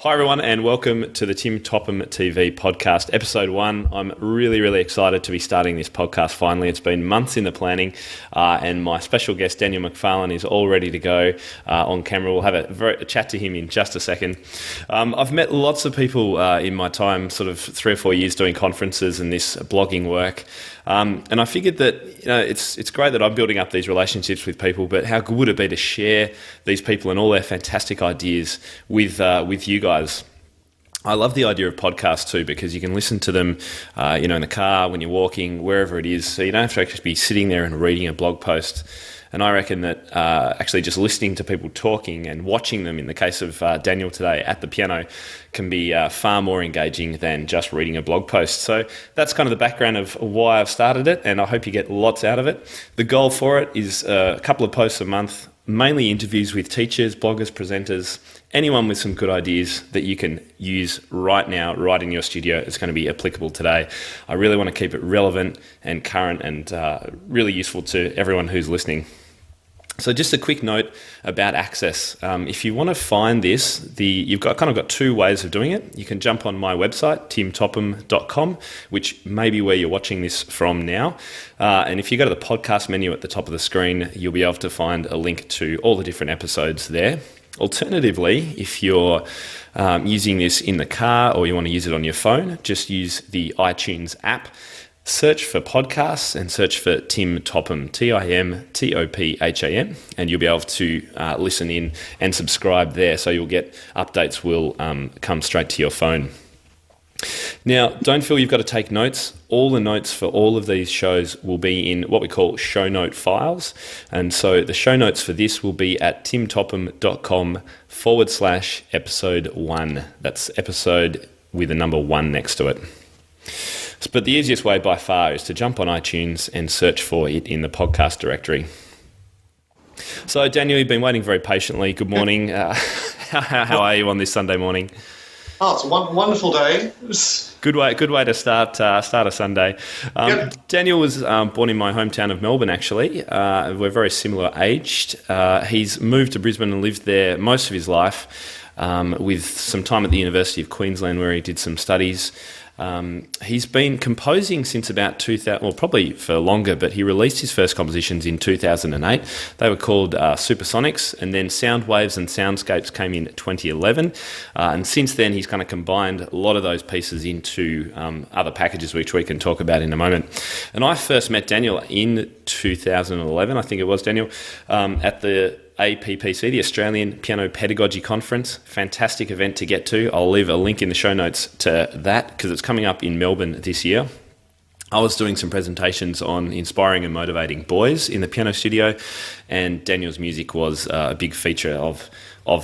Hi everyone and welcome to the Tim Topham TV Podcast, episode 1. I'm really excited to be starting this podcast finally. It's been months in the planning and my special guest Daniel McFarlane is all ready to go on camera. We'll have a chat to him in just a second. I've met lots of people in my time, sort of 3 or 4 years doing conferences and this blogging work. And I figured that it's great that I'm building up these relationships with people, but how good would it be to share these people and all their fantastic ideas with you guys? I love the idea of podcasts too because you can listen to them, in the car, when you're walking, wherever it is. So you don't have to actually be sitting there and reading a blog post. And I reckon that actually just listening to people talking and watching them, in the case of Daniel today at the piano, can be far more engaging than just reading a blog post. So that's kind of the background of why I've started it, and I hope you get lots out of it. The goal for it is a couple of posts a month, mainly interviews with teachers, bloggers, presenters, anyone with some good ideas that you can use right now, right in your studio. It's going to be applicable today. I really want to keep it relevant and current and really useful to everyone who's listening. So just a quick note about access. If you want to find this, you've got 2 ways of doing it. You can jump on my website, timtopham.com, which may be where you're watching this from now. And if you go to the podcast menu at the top of the screen, you'll be able to find a link to all the different episodes there. Alternatively, if you're using this in the car or you want to use it on your phone, just use the iTunes app. Search for podcasts and search for Tim Topham, Timtopham, and you'll be able to listen in and subscribe there. So you'll get updates will come straight to your phone. Now, don't feel you've got to take notes. All the notes for all of these shows will be in what we call show note files. And so the show notes for this will be at timtopham.com/episode 1. That's episode with the number 1 next to it. But the easiest way by far is to jump on iTunes and search for it in the podcast directory. So, Daniel, you've been waiting very patiently. Good morning. How are you on this Sunday morning? Oh, it's a wonderful day. Good way to start a Sunday. Daniel was born in my hometown of Melbourne, actually. We're very similar aged. He's moved to Brisbane and lived there most of his life, with some time at the University of Queensland where he did some studies. He's been composing since about 2000, well, probably for longer, but he released his first compositions in 2008. They were called Supersonics, and then Sound Waves and Soundscapes came in 2011. And since then, he's kind of combined a lot of those pieces into other packages, which we can talk about in a moment. And I first met Daniel in 2011, I think it was, Daniel, at the APPC, the Australian Piano Pedagogy Conference. Fantastic event to get to. I'll leave a link in the show notes to that because it's coming up in Melbourne this year. I was doing some presentations on inspiring and motivating boys in the piano studio, and Daniel's music was a big feature of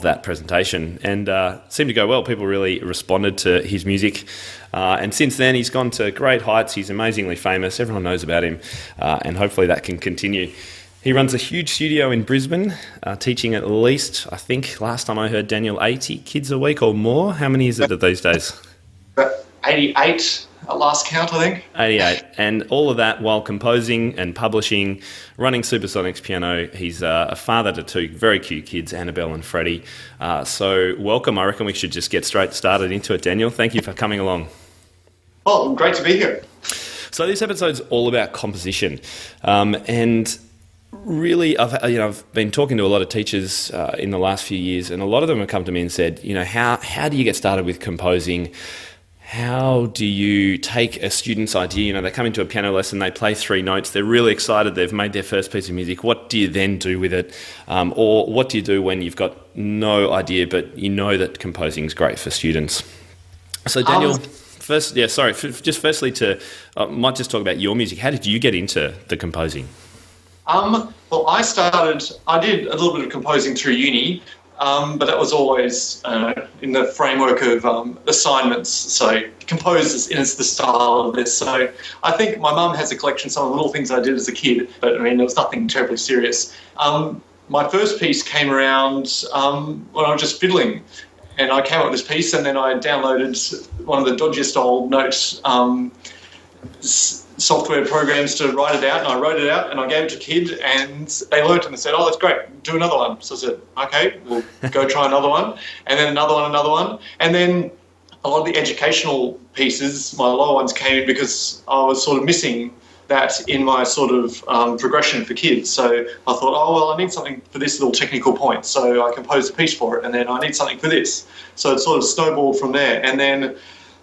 that presentation and seemed to go well. People really responded to his music. And since then, he's gone to great heights. He's amazingly famous. Everyone knows about him, and hopefully that can continue. He runs a huge studio in Brisbane, teaching at least, I think, last time I heard Daniel, 80 kids a week or more. How many is it these days? 88 at last count, I think. 88. And all of that while composing and publishing, running Supersonics piano. He's a father to 2 very cute kids, Annabelle and Freddie. So welcome. I reckon we should just get straight started into it, Daniel. Thank you for coming along. Oh, great to be here. So this episode's all about composition. And really, I've been talking to a lot of teachers in the last few years, and a lot of them have come to me and said, how do you get started with composing? How do you take a student's idea? They come into a piano lesson, they play 3 notes, they're really excited, they've made their first piece of music. What do you then do with it? Or what do you do when you've got no idea, but you know that composing is great for students? So, Daniel, firstly, I might just talk about your music. How did you get into the composing? Well, I did a little bit of composing through uni, but that was always in the framework of assignments. So compose in the style of this. So I think my mum has a collection of some of the little things I did as a kid, but there was nothing terribly serious. My first piece came around when I was just fiddling, and I came up with this piece, and then I downloaded one of the dodgiest old notes software programs to write it out, and I wrote it out and I gave it to a kid, and they learnt and they said, "Oh, that's great, do another one." So I said, "Okay, we'll go try another one," and then another one, and then a lot of the educational pieces, my lower ones, came in because I was sort of missing that in my sort of progression for kids. So I thought, oh, well, I need something for this little technical point. So I composed a piece for it, and then I need something for this. So it sort of snowballed from there. And then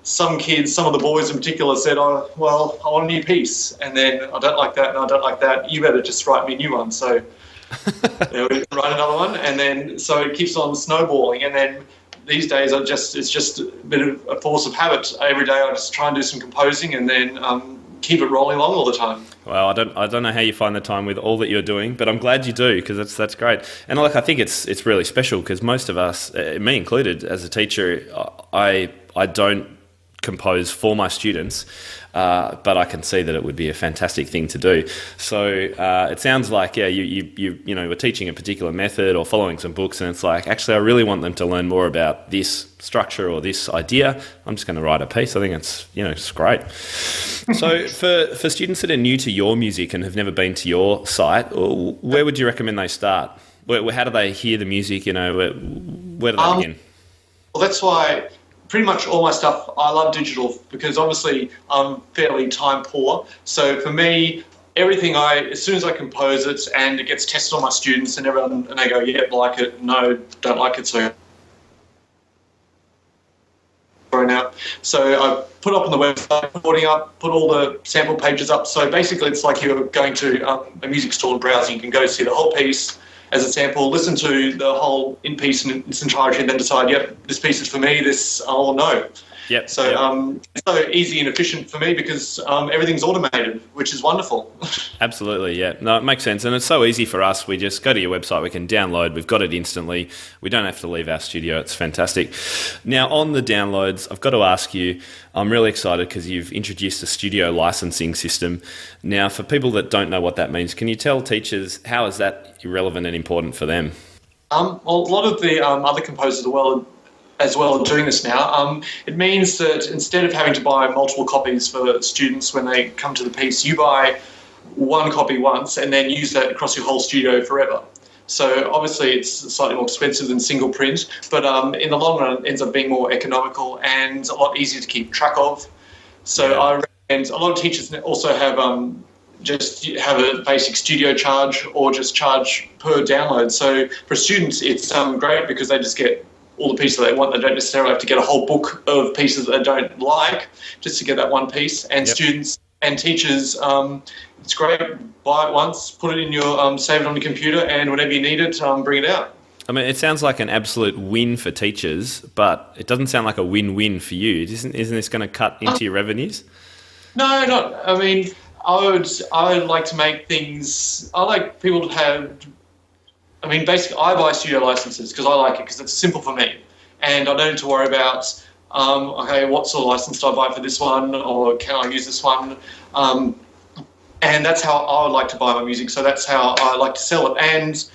some kids, some of the boys in particular, said, "Oh, well, I want a new piece." And then I don't like that, and I don't like that. You better just write me a new one. So we write another one, and then so it keeps on snowballing. And then these days, it's just a bit of a force of habit. Every day I just try and do some composing, and then keep it rolling along all the time. Well, I don't know how you find the time with all that you're doing, but I'm glad you do, because that's great. And I think it's really special, because most of us, me included, as a teacher, I don't compose for my students, but I can see that it would be a fantastic thing to do. So it sounds like you were teaching a particular method or following some books, and it's like, actually, I really want them to learn more about this structure or this idea. I'm just going to write a piece. I think it's great. So for students that are new to your music and have never been to your site, where would you recommend they start? How do they hear the music? Where do they begin? Well, that's why pretty much all my stuff, I love digital, because obviously I'm fairly time poor. So for me, everything as soon as I compose it and it gets tested on my students and everyone, and they go, "Yeah, like it," "No, don't like it," so thrown out. So I put up on the website, putting up, put all the sample pages up. So basically it's like you're going to a music store and browsing. You can go see the whole piece as a sample, listen to the whole piece in its entirety, and then decide, yep, this piece is for me, this I'll know. Yep. So it's so easy and efficient for me, because everything's automated, which is wonderful. Absolutely, yeah. No, it makes sense. And it's so easy for us. We just go to your website, we can download, we've got it instantly. We don't have to leave our studio. It's fantastic. Now, on the downloads, I've got to ask you, I'm really excited because you've introduced a studio licensing system. Now, for people that don't know what that means, can you tell teachers how is that relevant and important for them? Well, a lot of the other composers as well are doing this now. It means that instead of having to buy multiple copies for students when they come to the piece, you buy one copy once and then use that across your whole studio forever. So obviously it's slightly more expensive than single print, but in the long run it ends up being more economical and a lot easier to keep track of. So I recommend, a lot of teachers also have just have a basic studio charge or just charge per download. So for students it's great because they just get all the pieces they want. They don't necessarily have to get a whole book of pieces that they don't like just to get that one piece. And students and teachers, it's great. Buy it once, put it in your, save it on your computer, and whenever you need it, bring it out. I mean, it sounds like an absolute win for teachers, but it doesn't sound like a win-win for you. Isn't this going to cut into your revenues? No, not. I mean, I would like to make things. I like people to have. I mean, basically, I buy studio licenses because I like it, because it's simple for me, and I don't need to worry about, okay, what sort of license do I buy for this one, or can I use this one? And that's how I would like to buy my music, so that's how I like to sell it. And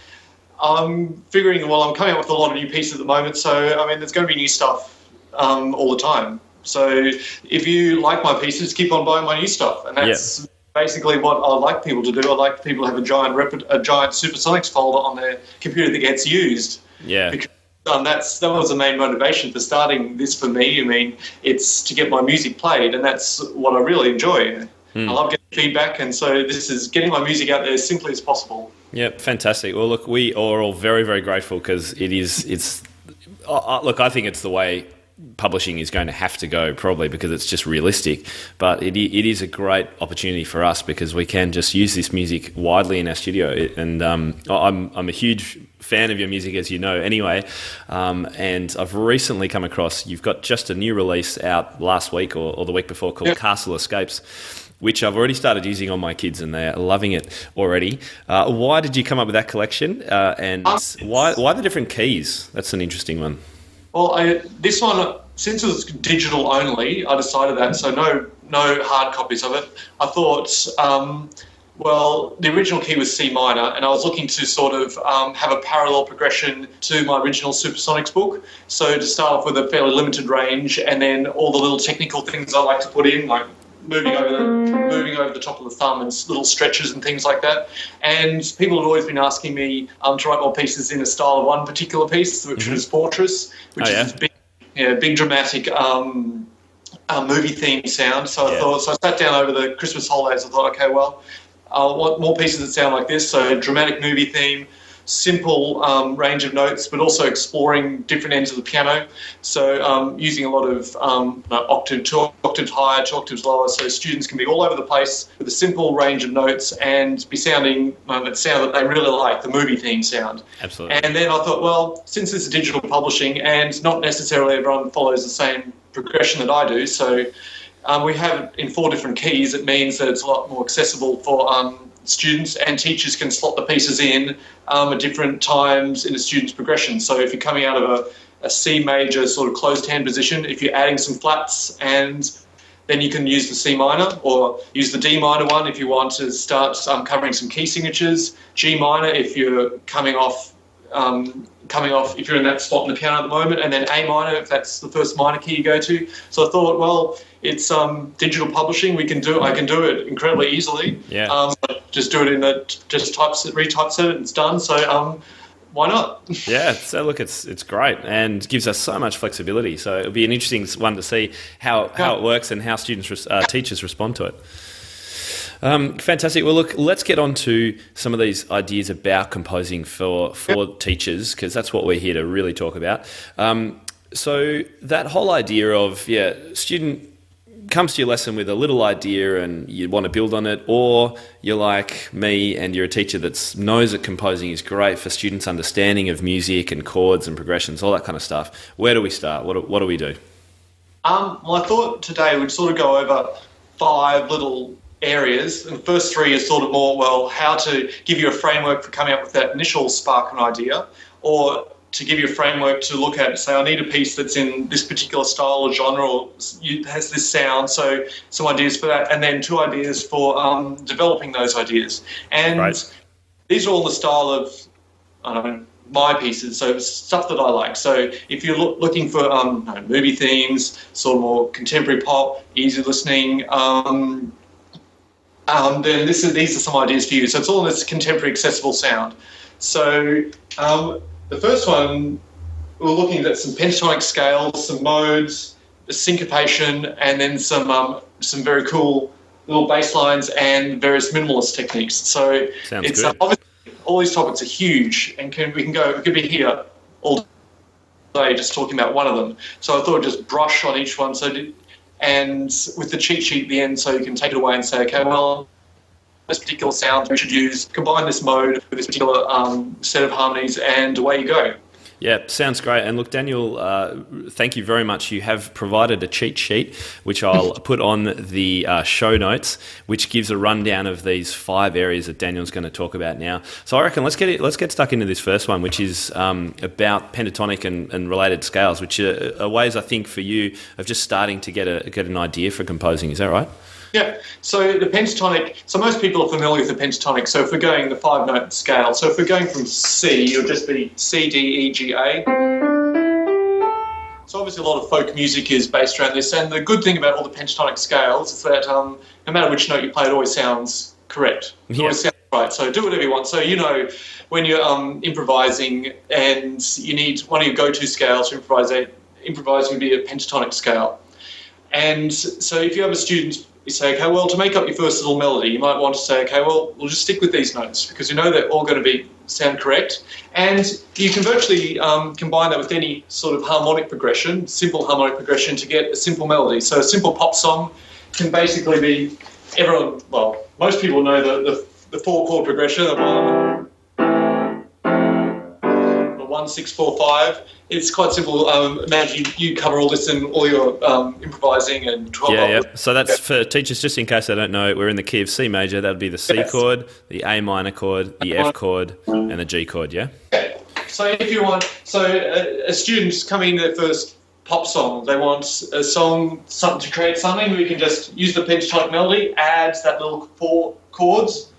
I'm figuring, well, I'm coming up with a lot of new pieces at the moment, so, I mean, there's going to be new stuff all the time. So if you like my pieces, keep on buying my new stuff, and that's basically what I like people to do. I like people to have a giant Supersonics folder on their computer that gets used. Yeah. Because that was the main motivation for starting this for me. I mean, it's to get my music played, and that's what I really enjoy. I love getting feedback, and so this is getting my music out there as simply as possible. Yep, fantastic. Well, look, we are all very, very grateful, because look, I think it's the way publishing is going to have to go, probably because it's just realistic, but it is a great opportunity for us because we can just use this music widely in our studio. And I'm a huge fan of your music, as you know, anyway, and I've recently come across, you've got just a new release out last week or the week before called Castle Escapes, which I've already started using on my kids, and they're loving it already. Why did you come up with that collection, and why the different keys? That's an interesting one. Well, this one, since it was digital only, I decided that, so no hard copies of it. I thought, well, the original key was C minor, and I was looking to sort of have a parallel progression to my original Supersonics book. So to start off with a fairly limited range, and then all the little technical things I like to put in, like moving over the top of the thumb and little stretches and things like that. And people have always been asking me to write more pieces in a style of one particular piece, which was Fortress, which is this big dramatic movie theme sound. So I sat down over the Christmas holidays. I thought, okay, well, I want more pieces that sound like this. So dramatic movie theme, simple range of notes, but also exploring different ends of the piano. So using a lot of octave, 2 octaves higher, 2 octaves lower, so students can be all over the place with a simple range of notes and be sounding that sound that they really like, the movie theme sound. Absolutely. And then I thought, well, since this is digital publishing and not necessarily everyone follows the same progression that I do, so we have it in 4 different keys. It means that it's a lot more accessible for students, and teachers can slot the pieces in at different times in a student's progression. So if you're coming out of a C major sort of closed hand position, if you're adding some flats, and then you can use the C minor or use the D minor one if you want to start covering some key signatures, G minor if you're coming off if you're in that spot in the piano at the moment, and then A minor if that's the first minor key you go to. So I thought, well, it's digital publishing. I can do it incredibly easily. Yeah. Just do it in retypeset it, and it's done. So why not? Yeah. So look, it's great and gives us so much flexibility. So it'll be an interesting one to see how it works and how teachers respond to it. Fantastic. Well, look, let's get on to some of these ideas about composing for teachers, because that's what we're here to really talk about. So that whole idea of, student comes to your lesson with a little idea and you want to build on it, or you're like me and you're a teacher that knows that composing is great for students' understanding of music and chords and progressions, all that kind of stuff. Where do we start? What do we do? Well, I thought today we'd sort of go over 5 little areas. And the first 3 is sort of more, well, how to give you a framework for coming up with that initial spark and idea, or to give you a framework to look at, say, I need a piece that's in this particular style or genre or has this sound, so some ideas for that, and then 2 ideas for developing those ideas. And these are all the style of, my pieces, so stuff that I like. So if you're looking for movie themes, sort of more contemporary pop, easy listening, then these are some ideas for you. So it's all this contemporary accessible sound. So the first one, we're looking at some pentatonic scales, some modes, syncopation, and then some very cool little bass lines and various minimalist techniques. So sounds it's good. Obviously all these topics are huge, and we could be here all day just talking about one of them. So I thought I'd just brush on each one. And with the cheat sheet at the end, so you can take it away and say, okay, well, this particular sound we should use, combine this mode with this particular set of harmonies, and away you go. Yeah, sounds great. And look, Daniel, thank you very much. You have provided a cheat sheet, which I'll put on the show notes, which gives a rundown of these 5 areas that Daniel's going to talk about now. So I reckon let's get stuck into this first one, which is about pentatonic and related scales, which are ways, I think, for you of just starting to get an idea for composing. Is that right? Yeah, so the pentatonic, so most people are familiar with the pentatonic. So if we're going the 5-note scale, so if we're going from C, it'll just be C, D, E, G, A. So obviously a lot of folk music is based around this, and the good thing about all the pentatonic scales is that no matter which note you play, it always sounds correct. It always sounds right, so do whatever you want. So, when you're improvising and you need one of your go-to scales to improvising would be a pentatonic scale. And so if you have a student, you say, okay, well, to make up your first little melody, you might want to say, okay, well, we'll just stick with these notes because you know they're all going to sound correct. And you can virtually combine that with any sort of harmonic progression, simple harmonic progression, to get a simple melody. So a simple pop song can basically be most people know the 4-chord progression, the 1, 6, 4, 5. It's quite simple. Imagine you cover all this in all your improvising and 12. Yeah. So that's for teachers, just in case they don't know, we're in the key of C major. That would be the C chord, the A minor chord, the F chord, and the G chord, yeah? Okay. So if you want, a student's coming in their first pop song, they want a song, something to create something, we can just use the pentatonic melody, add that little 4 chords.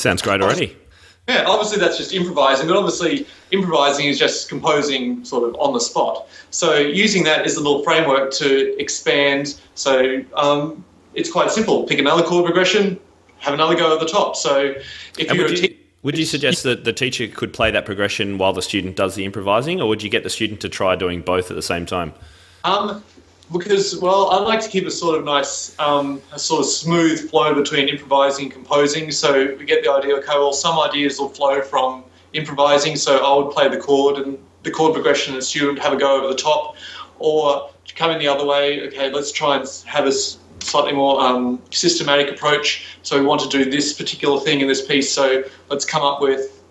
sounds great already. Yeah, obviously that's just improvising, but obviously improvising is just composing sort of on the spot. So using that as a little framework to expand. So it's quite simple. Pick another chord progression, have another go at the top. So if would you suggest that the teacher could play that progression while the student does the improvising, or would you get the student to try doing both at the same time? Because, well, I like to keep a sort of nice, a sort of smooth flow between improvising and composing. So we get the idea, okay, well, some ideas will flow from improvising. So I would play the chord and the chord progression and the student have a go over the top. Or come in the other way, okay, let's try and have a slightly more systematic approach. So we want to do this particular thing in this piece. So let's come up with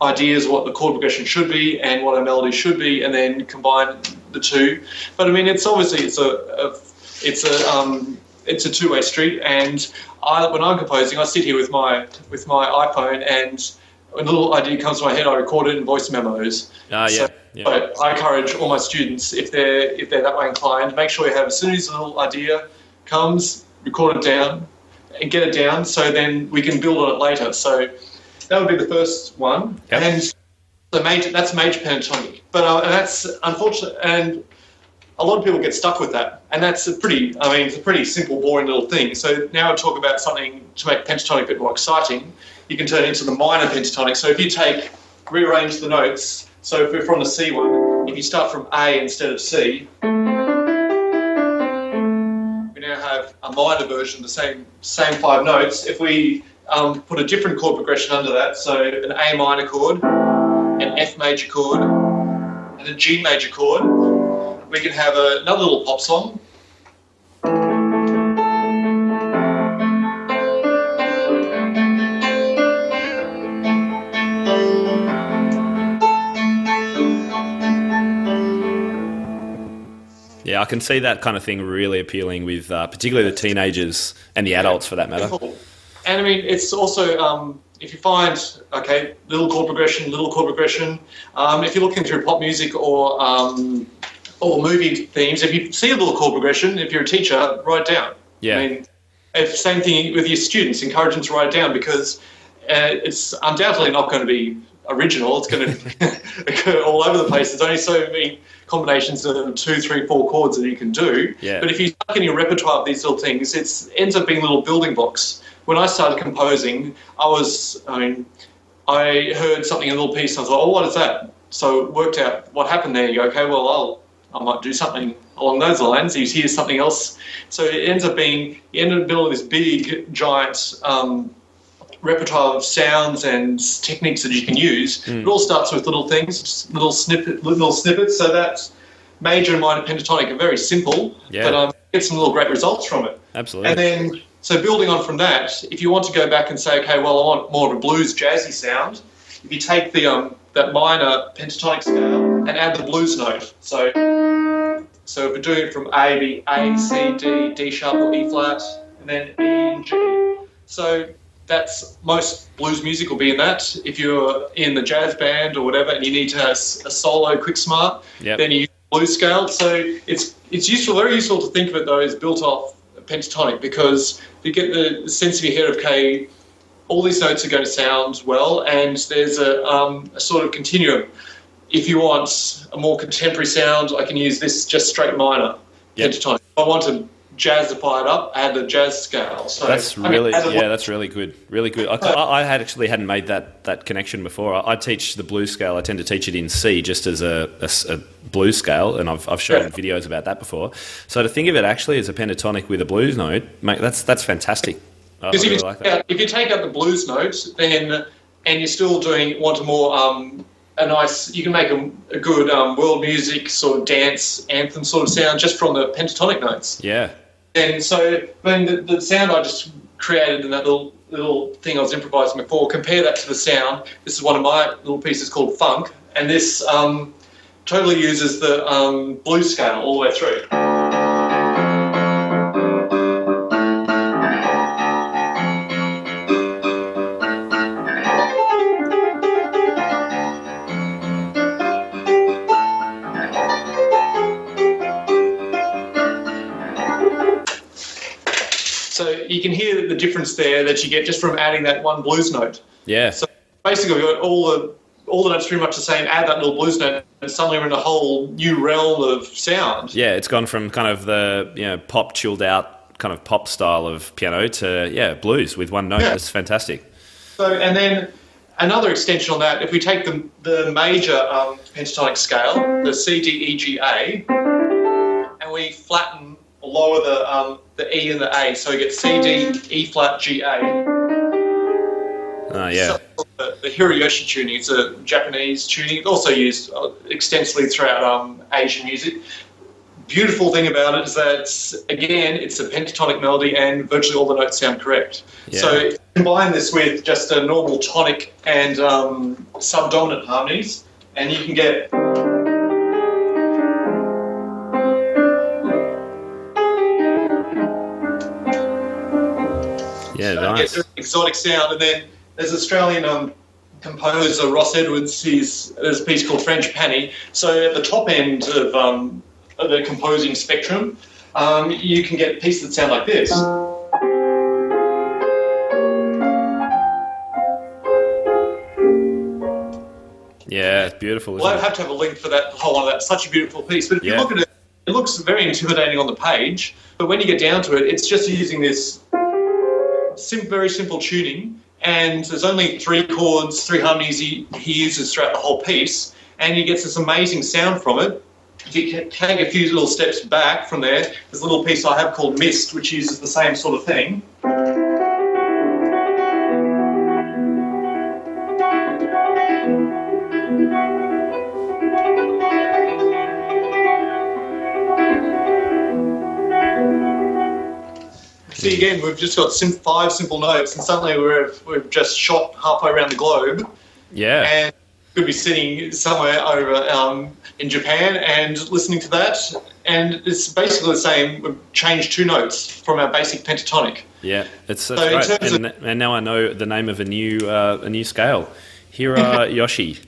ideas what the chord progression should be and what a melody should be, and then combine the two. But I mean, it's obviously it's a two-way street. And when I'm composing, I sit here with my iPhone, and when a little idea comes to my head, I record it in voice memos. So I encourage all my students, if they're that way inclined, make sure you have, as soon as a little idea comes, record it down and get it down, so then we can build on it later. So that would be the first one. Yep. And that's major pentatonic. But and that's unfortunate, and a lot of people get stuck with that. And that's it's a pretty simple, boring little thing. So now we'll talk about something to make pentatonic a bit more exciting. You can turn it into the minor pentatonic. So if you rearrange the notes, so if we're from the C one, if you start from A instead of C, we now have a minor version of the same 5 notes. If we put a different chord progression under that, so an A minor chord, an F major chord, and a G major chord, we can have another little pop song. Yeah, I can see that kind of thing really appealing with particularly the teenagers and the adults for that matter. And I mean, it's also, if you find, okay, little chord progression, if you're looking through pop music or movie themes, if you see a little chord progression, if you're a teacher, write it down. Yeah. I mean, same thing with your students, encourage them to write it down, because it's undoubtedly not going to be original. It's going to occur all over the place. There's only so many combinations of 2, 3, 4 chords that you can do. Yeah. But if you stuck in your repertoire of these little things, it ends up being little building blocks. When I started composing, I heard something in a little piece, and I thought, oh, what is that? So worked out what happened there. You go, okay, well, I might do something along those lines. You hear something else. So it ends up being, you end up building this big, giant repertoire of sounds and techniques that you can use. It all starts with little things, just little snippets. So that major and minor pentatonic are very simple, but get some little great results from it. Absolutely. And then, so building on from that, if you want to go back and say, okay, well, I want more of a blues jazzy sound, if you take the that minor pentatonic scale and add the blues note. So if we're doing it from A, be A, C, D, D sharp or E flat, and then E and G. So that's most blues music will be in that. If you're in the jazz band or whatever and you need to have a solo quick smart, then you use the blues scale. So it's useful, very useful to think of it though as built off pentatonic, because you get the sense of your head of, okay, all these notes are going to sound well, and there's a sort of continuum. If you want a more contemporary sound, I can use this just straight minor pentatonic. If I want to jazzify it up, add the jazz scale. So that's really good. Really good. I hadn't made that connection before. I teach the blues scale. I tend to teach it in C just as a blues scale, and I've shown videos about that before. So to think of it actually as a pentatonic with a blues note, mate, that's fantastic. Because if you take out the blues note, then and you're still want a more a nice, you can make a good world music sort of dance anthem sort of sound just from the pentatonic notes. Yeah. And so when the sound I just created in that little thing I was improvising before, compare that to the sound. This is one of my little pieces called Funk, and this totally uses the blues scale all the way through. So you can hear the difference there that you get just from adding that one blues note. Yeah. So basically, we've got all the notes pretty much the same. Add that little blues note, and suddenly we're in a whole new realm of sound. Yeah, it's gone from kind of the pop, chilled out kind of pop style of piano to blues with one note. Yeah. It's fantastic. So and then another extension on that, if we take the major pentatonic scale, the C, D, E, G, A, and we flatten or lower the E and the A, so we get C, D, E flat, G, A. Yeah. So the Hiroyoshi tuning, it's a Japanese tuning. It's also used extensively throughout Asian music. Beautiful thing about it is that, again, it's a pentatonic melody and virtually all the notes sound correct. Yeah. So combine this with just a normal tonic and subdominant harmonies, and you can get... Yeah, nice. Get an exotic sound. And then there's Australian composer Ross Edwards. There's a piece called Frangipani. So at the top end of the composing spectrum, you can get pieces that sound like this. Yeah, it's beautiful. Well, I have to have a link for that whole one of that. Such a beautiful piece. But if you look at it, it looks very intimidating on the page. But when you get down to it, it's just using this very simple tuning. And there's only 3 chords, 3 harmonies he uses throughout the whole piece. And you get this amazing sound from it. If you take a few little steps back from there, there's a little piece I have called Mist, which uses the same sort of thing. See, again, we've just got 5 simple notes, and suddenly we've just shot halfway around the globe. Yeah. And could be sitting somewhere over in Japan and listening to that, and it's basically the same. We've changed 2 notes from our basic pentatonic. Yeah, that's great. And now I know the name of a new scale, Hiroyoshi.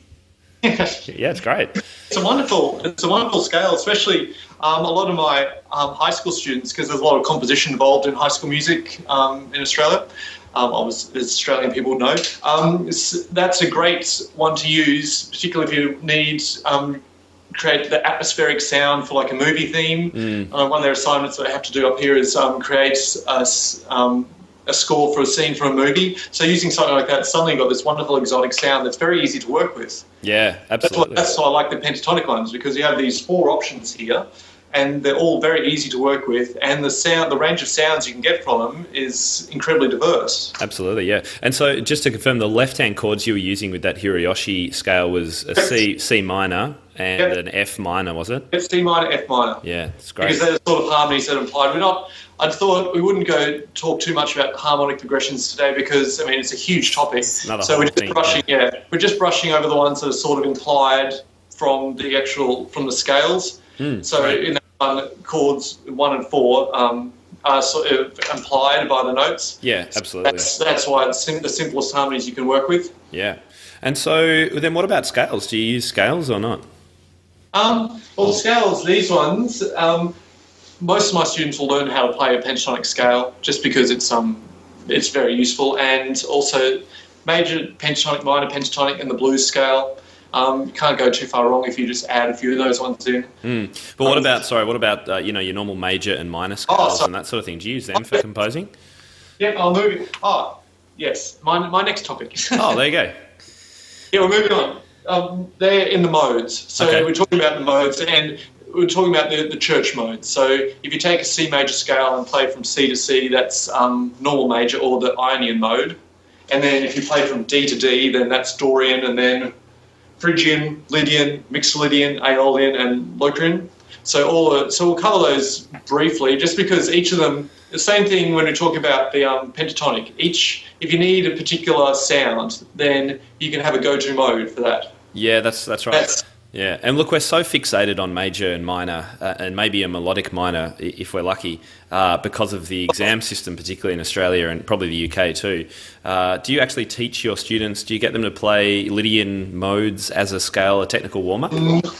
Yeah, it's great. It's a wonderful scale, especially a lot of my high school students, because there's a lot of composition involved in high school music in Australia. Obviously, as Australian people know. That's a great one to use, particularly if you need create the atmospheric sound for like a movie theme. One of their assignments that I have to do up here is create a score for a scene from a movie. So using something like that, suddenly you've got this wonderful exotic sound that's very easy to work with. Yeah, absolutely. That's why I like the pentatonic ones, because you have these 4 options here, and they're all very easy to work with, and the range of sounds you can get from them is incredibly diverse. Absolutely, yeah. And so just to confirm, the left-hand chords you were using with that Hiroyoshi scale was a C minor and an F minor, was it? C minor, F minor. Yeah, it's great. Because they're the sort of harmonies that are implied. I thought we wouldn't talk too much about harmonic progressions today because, it's a huge topic. So we're just brushing over the ones that are sort of implied from the scales. So right. In that one, chords 1 and 4 are sort of implied by the notes. Yeah, absolutely. That's why it's the simplest harmonies you can work with. Yeah. And so then what about scales? Do you use scales or not? Well, scales, these ones, most of my students will learn how to play a pentatonic scale just because it's very useful, and also major pentatonic, minor pentatonic, and the blues scale. You can't go too far wrong if you just add a few of those ones in. But what about your normal major and minor scales and that sort of thing? Do you use them for composing? Yeah, I'll move it. Oh, yes, my next topic. Oh, there you go. Yeah, we're moving on. They're in the modes. So We're talking about the modes, and we're talking about the church mode. So if you take a C major scale and play from C to C, that's normal major or the Ionian mode. And then if you play from D to D, then that's Dorian, and then Phrygian, Lydian, Mixolydian, Aeolian, and Locrian. So we'll cover those briefly, just because each of them, the same thing when we talk about the pentatonic. If you need a particular sound, then you can have a go-to mode for that. Yeah, that's right. Yeah, and look, we're so fixated on major and minor, and maybe a melodic minor if we're lucky, because of the exam system, particularly in Australia and probably the UK too. Do you actually teach your students, do you get them to play Lydian modes as a scale, a technical warm-up?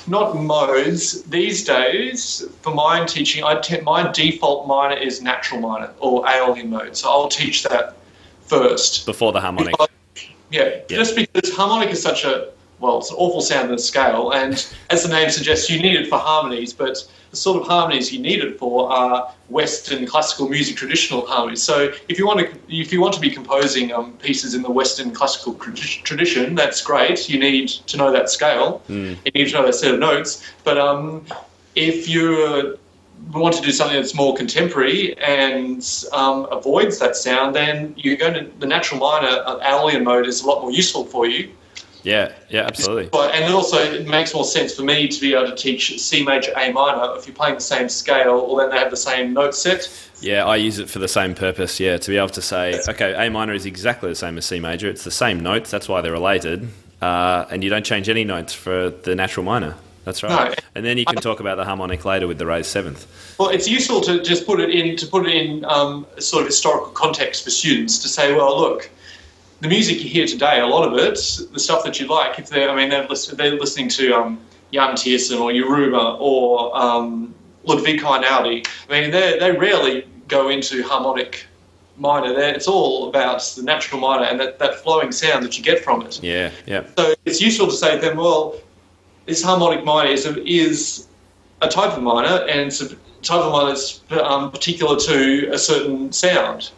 Not modes. These days, for mine teaching, my default minor is natural minor or Aeolian mode, so I'll teach that first. Before the harmonic. Just because harmonic is such it's an awful sound in the scale, and as the name suggests, you need it for harmonies, but the sort of harmonies you need it for are Western classical music traditional harmonies. So if you want to be composing pieces in the Western classical tradition, that's great. You need to know that scale. You need to know that set of notes. But if you want to do something that's more contemporary and avoids that sound, then you go to the natural minor. Aeolian mode is a lot more useful for you. Yeah, absolutely. And also, it makes more sense for me to be able to teach C major, A minor. If you're playing the same scale, or then they have the same note set. Yeah, I use it for the same purpose, to be able to say, okay, A minor is exactly the same as C major. It's the same notes, that's why they're related. And you don't change any notes for the natural minor. That's right. No. And then you can talk about the harmonic later with the raised seventh. Well, it's useful to just put it in sort of historical context for students to say, well, look, the music you hear today, a lot of it, the stuff that you like, if they're listening to Jan Tiersen or Yoruba or Ludwig Einaudi, I mean, they rarely go into harmonic minor. It's all about the natural minor and that flowing sound that you get from it. Yeah. So it's useful to say to them, well, this harmonic minor is a type of minor, and it's a type of minor that's particular to a certain sound.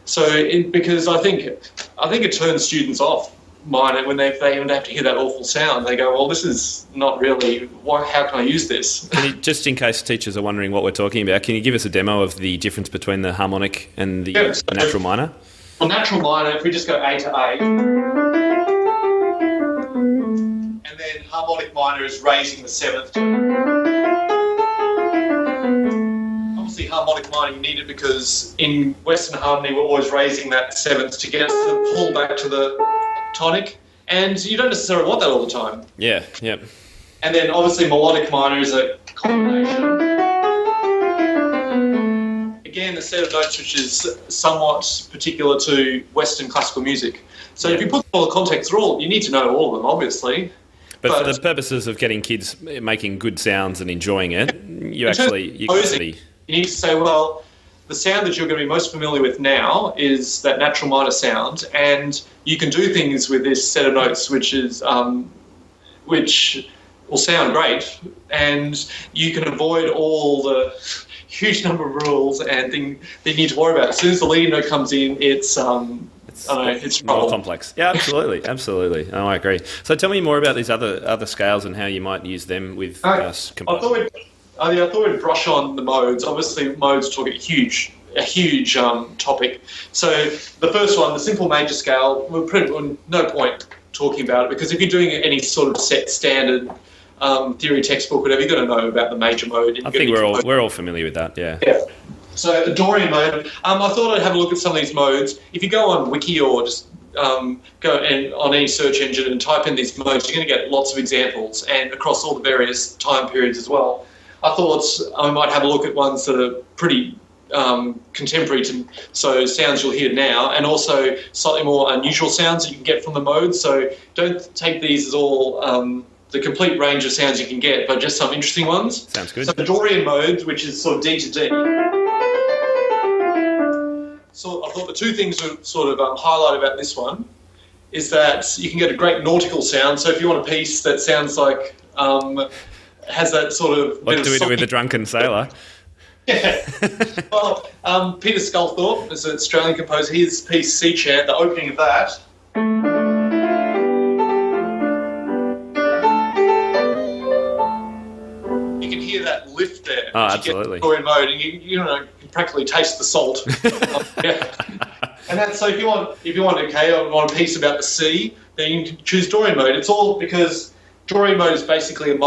So, because I think it turns students off minor when they even have to hear that awful sound. They go, well, this is not really, how can I use this? Just in case teachers are wondering what we're talking about, can you give us a demo of the difference between the harmonic and the natural minor? Well, natural minor, if we just go A to A, and then harmonic minor is raising the seventh. Obviously, harmonic minor, you need it because in Western harmony, we're always raising that seventh to get the pull back to the tonic, and you don't necessarily want that all the time. Yeah. And then obviously melodic minor is a combination. Again, the set of notes which is somewhat particular to Western classical music. So if you put all the context through, you need to know all of them, obviously. But for the purposes of getting kids making good sounds and enjoying it, you need to say, well, the sound that you're going to be most familiar with now is that natural minor sound, and you can do things with this set of notes which will sound great, and you can avoid all the huge number of rules and things that you need to worry about. As soon as the leading note comes in, it's more complex. Yeah, absolutely. No, I agree. So tell me more about these other scales and how you might use them with composing. I thought we'd brush on the modes. Obviously, modes talk a huge topic. So the first one, the simple major scale, no point talking about it, because if you're doing any sort of set standard theory textbook, whatever, you're going to know about the major mode. I think we're all familiar with that. Yeah. So the Dorian mode. I thought I'd have a look at some of these modes. If you go on Wiki or just go on any search engine and type in these modes, you're going to get lots of examples, and across all the various time periods as well. I thought I might have a look at ones that are pretty contemporary so sounds you'll hear now, and also slightly more unusual sounds that you can get from the modes. So don't take these as all the complete range of sounds you can get, but just some interesting ones. Sounds good. So the Dorian mode, which is sort of D to D. So I thought the two things to sort of highlight about this one is that you can get a great nautical sound. So if you want a piece that sounds like has that sort of... What do we do with the drunken sailor? Yeah. Well, Peter Sculthorpe is an Australian composer. His piece Sea Chant, the opening of that. You can hear that lift there. Oh, absolutely. Dorian mode, and you can practically taste the salt. And that's so if you want I want a piece about the sea, then you can choose Dorian mode. It's all because Dorian mode is basically a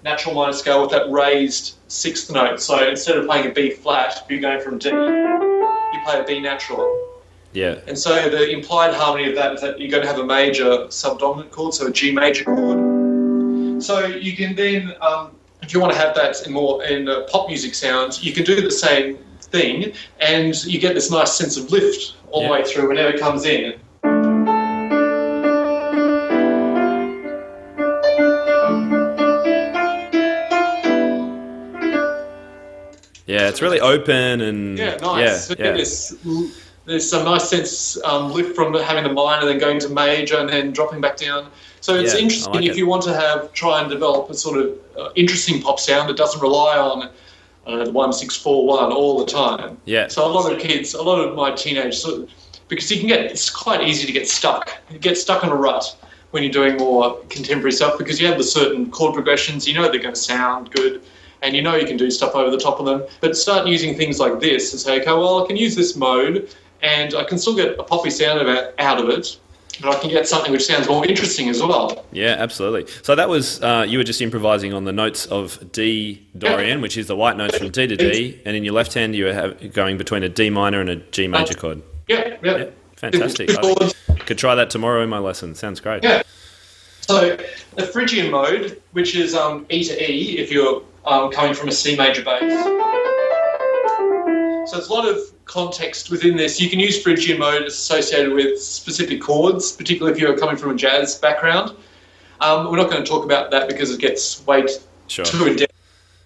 natural minor scale with that raised sixth note. So instead of playing a B flat, if you're going from D, you play a B natural. Yeah. And so the implied harmony of that is that you're going to have a major subdominant chord, so a G major chord. So you can then, if you want to have that in pop music sounds, you can do the same thing, and you get this nice sense of lift all the way through whenever it comes in. Yeah, it's really open and nice. There's some nice sense lift from having the minor, then going to major, and then dropping back down. So it's interesting if you want to try and develop a sort of interesting pop sound that doesn't rely on the 1-6-4-1 all the time. Yeah. So a lot of my teenagers, because it's quite easy to get stuck. You get stuck on a rut when you're doing more contemporary stuff, because you have the certain chord progressions, you know they're going to sound good, and you know you can do stuff over the top of them. But start using things like this and say, okay, well, I can use this mode, and I can still get a poppy sound out of it, but I can get something which sounds more interesting as well. Yeah, absolutely. So that was, you were just improvising on the notes of D Dorian, which is the white notes from D to D, and in your left hand you were going between a D minor and a G major chord. Yeah. Fantastic. I could try that tomorrow in my lesson. Sounds great. Yeah. So the Phrygian mode, which is E to E, if you're coming from a C major bass. So there's a lot of context within this. You can use Phrygian mode associated with specific chords, particularly if you're coming from a jazz background. We're not going to talk about that because it gets way too in-depth.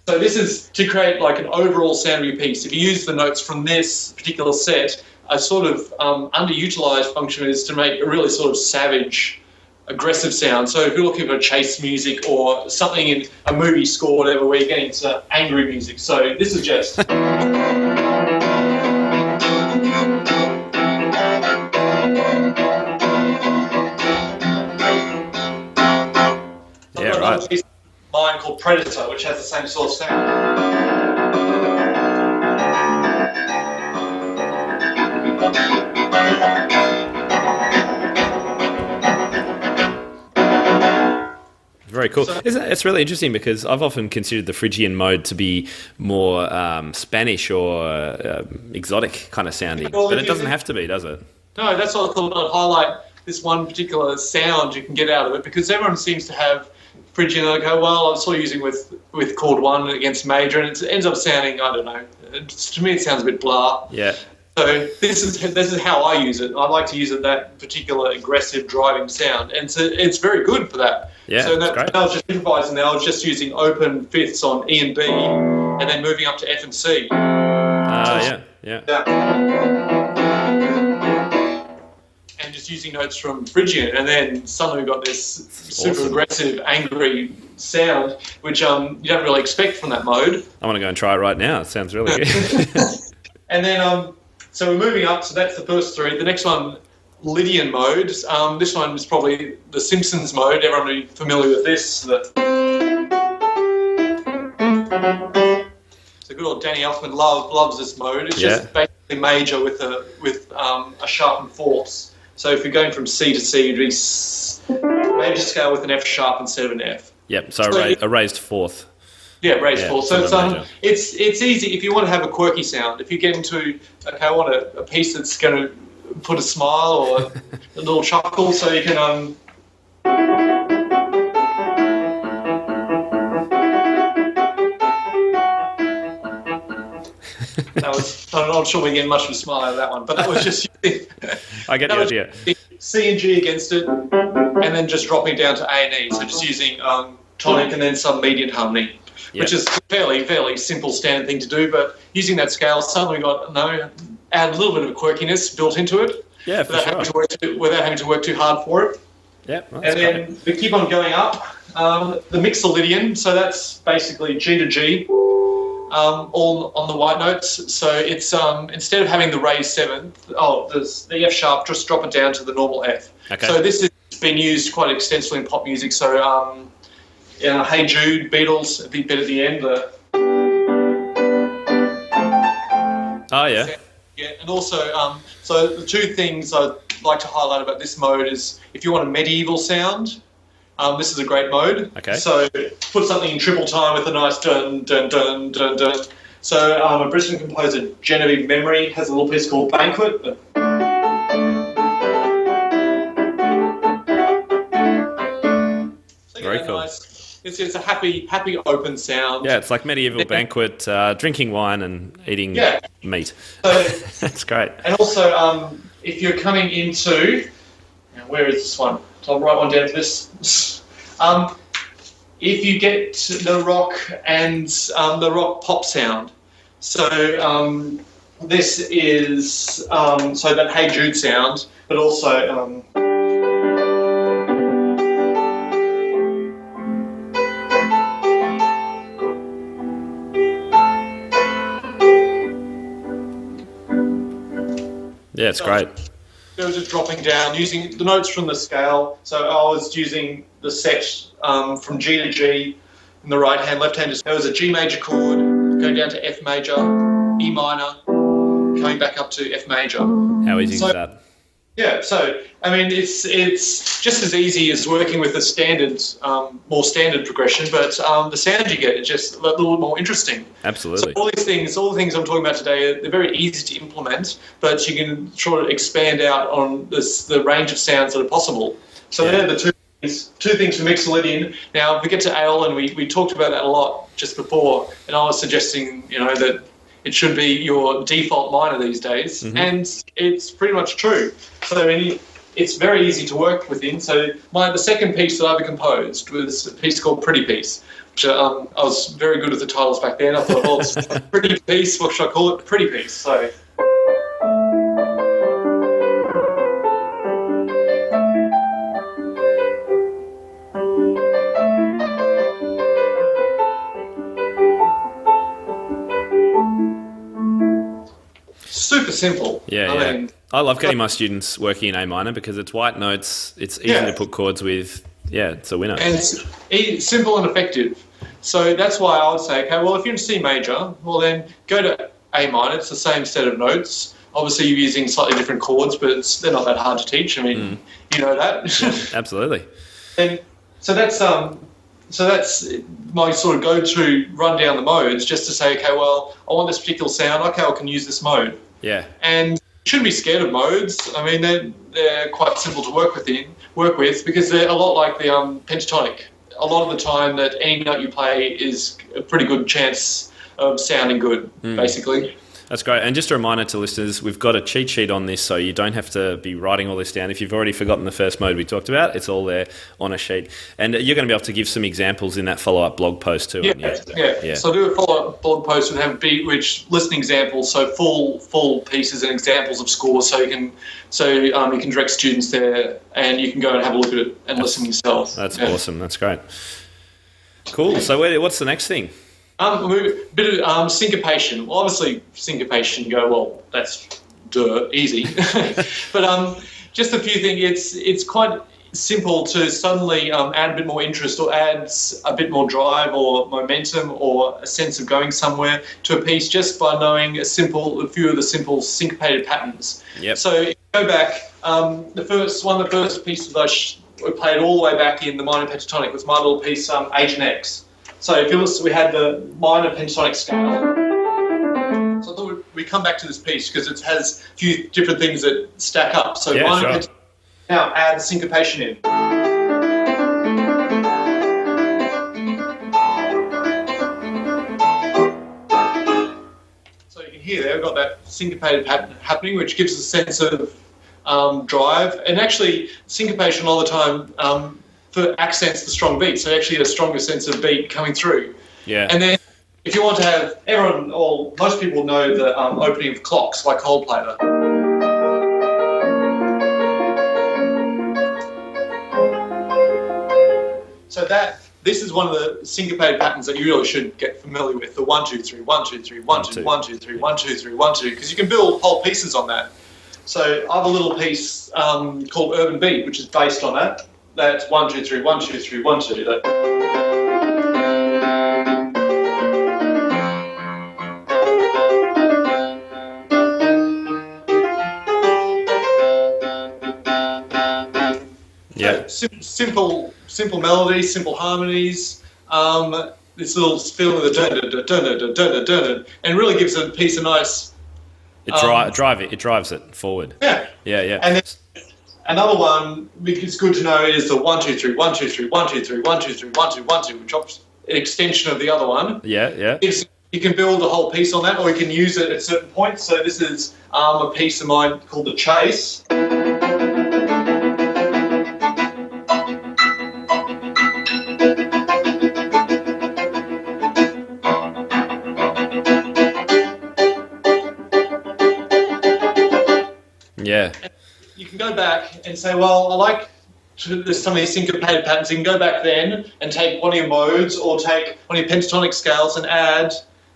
So this is to create like an overall sound of your piece. If you use the notes from this particular set, a sort of underutilized function is to make a really sort of savage, aggressive sound. So if you're looking for chase music or something in a movie score, whatever, where you're getting into angry music. So this is just... Yeah, right. Piece of mine called Predator, which has the same sort of sound. Very cool. It's really interesting because I've often considered the Phrygian mode to be more Spanish or exotic kind of sounding, but it doesn't have to be, does it? No, that's what I thought I'd highlight this one particular sound you can get out of it, because everyone seems to have Phrygian. They go, well, I'm sort of using with chord 1 against major, and it ends up sounding, I don't know. To me, it sounds a bit blah. Yeah. So this is how I use it. I like to use it that particular aggressive driving sound, and so it's very good for that. Yeah, so that's great. I was just improvising there. I was just using open fifths on E and B, and then moving up to F and C. Yeah. And just using notes from Phrygian, and then suddenly we've got this super aggressive, angry sound, which you don't really expect from that mode. I want to go and try it right now. It sounds really good. And then, so we're moving up. So that's the first three. The next one, Lydian mode. This one is probably the Simpsons mode. Everyone will be familiar with this. So good old Danny Elfman loves this mode. It's just basically major with a sharpened fourths. So if you're going from C to C, you'd be major scale with an F sharp instead of an F. Yep. So a raised fourth. Yeah, raised fourth. So it's easy if you want to have a quirky sound. If you get into, okay, I want a piece that's going to put a smile or a little chuckle, so you can I'm not sure we're getting much of a smile out of that one, but that was just I get the idea. C and G against it, and then just dropping down to A and E. So just using tonic and then some median harmony. Which is fairly simple standard thing to do, but using that scale, suddenly we got add a little bit of quirkiness built into it. Yeah, without having to work too hard for it. Yeah, and then we keep on going up. The Mixolydian, so that's basically G to G, all on the white notes. So it's instead of having the raised seventh, there's the F sharp, just drop it down to the normal F. Okay. So this has been used quite extensively in pop music. So Hey Jude, Beatles, a bit at the end. Yeah, and also, so the two things I'd like to highlight about this mode is if you want a medieval sound, this is a great mode. Okay. So put something in triple time with a nice dun, dun, dun, dun, dun. So a British composer, Genevieve Memory, has a little piece called Banquet. Very cool. Nice it's a happy open sound. Yeah, it's like medieval banquet, drinking wine and eating meat. So, That's great. And also, if you're coming into, where is this one? So I'll write one down for this. If you get the rock and the rock pop sound, so this is so that Hey Jude sound, but also. Yeah, it's great. It was just dropping down, using the notes from the scale. So I was using the set from G to G in the right hand, left hand. There was a G major chord, going down to F major, E minor, coming back up to F major. How easy is that? Yeah, so I mean, it's just as easy as working with the standard, more standard progression, but the sound you get is just a little more interesting. Absolutely. So all the things I'm talking about today, they're very easy to implement, but you can sort of expand out on the range of sounds that are possible. So they're the two things for Mixolydian. Now, if we get to Ale, and we talked about that a lot just before, and I was suggesting, that it should be your default minor these days, and it's pretty much true. So it's very easy to work within. So the second piece that I ever composed was a piece called Pretty Piece, which I was very good with the titles back then. I thought, it's a pretty piece, what should I call it? Pretty Piece. So. Super simple. Yeah, I love getting my students working in A minor because it's white notes, it's easy to put chords with. Yeah, it's a winner. And it's simple and effective. So that's why I would say, okay, well, if you're in C major, well, then go to A minor. It's the same set of notes. Obviously, you're using slightly different chords, but they're not that hard to teach. I mean, you know that. Yeah, absolutely. And so that's my sort of go-to run down the modes, just to say, okay, well, I want this particular sound. Okay, I can use this mode. Yeah. And you shouldn't be scared of modes. I mean, they're quite simple to work with because they're a lot like the pentatonic. A lot of the time that any note you play is a pretty good chance of sounding good, basically. That's great. And just a reminder to listeners, we've got a cheat sheet on this, so you don't have to be writing all this down. If you've already forgotten the first mode we talked about, it's all there on a sheet. And you're going to be able to give some examples in that follow-up blog post too, aren't you? Yeah. So I'll do a follow-up blog post and have beat-rich listening examples, so full pieces and examples of scores, so you can direct students there and you can go and have a look at it and listen yourself. That's awesome. That's great. Cool. So what's the next thing? A bit of syncopation. Well, obviously, syncopation, you go, well, that's easy. But just a few things. It's quite simple to suddenly add a bit more interest or add a bit more drive or momentum or a sense of going somewhere to a piece just by knowing a few of the simple syncopated patterns. Yep. So if you go back, one of the first pieces I played all the way back in the minor pentatonic was my little piece, H and X. So if you listen, we had the minor pentatonic scale. So I thought we'd come back to this piece because it has a few different things that stack up. So minor pentatonic, now add syncopation in. So you can hear there, we've got that syncopated pattern happening, which gives us a sense of drive. And actually, syncopation all the time accents the strong beat, so actually a stronger sense of beat coming through. Yeah. And then if you want to have most people know the opening of Clocks by Coldplay. So this is one of the syncopated patterns that you really should get familiar with, the 1 2 3 1 2 3 1 2 1 2 3 1 2 3 1 2, because you can build whole pieces on that. So I have a little piece called Urban Beat, which is based on that. That's 1 2 3 1 2 3 1 2. Yeah. Simple melodies, simple harmonies. This little feeling of the dun, and really gives a piece a nice. It drives it forward. Yeah. Yeah. And then Another one, which is good to know, is the 1 2 3 1 2 3 1 2 3 1 2 3 1 2 1 2, which is an extension of the other one. Yeah. You can build a whole piece on that, or you can use it at certain points. So this is a piece of mine called the Chase. Yeah. You can go back and say, well, I like there's some of these syncopated patterns. You can go back then and take one of your modes or take one of your pentatonic scales and add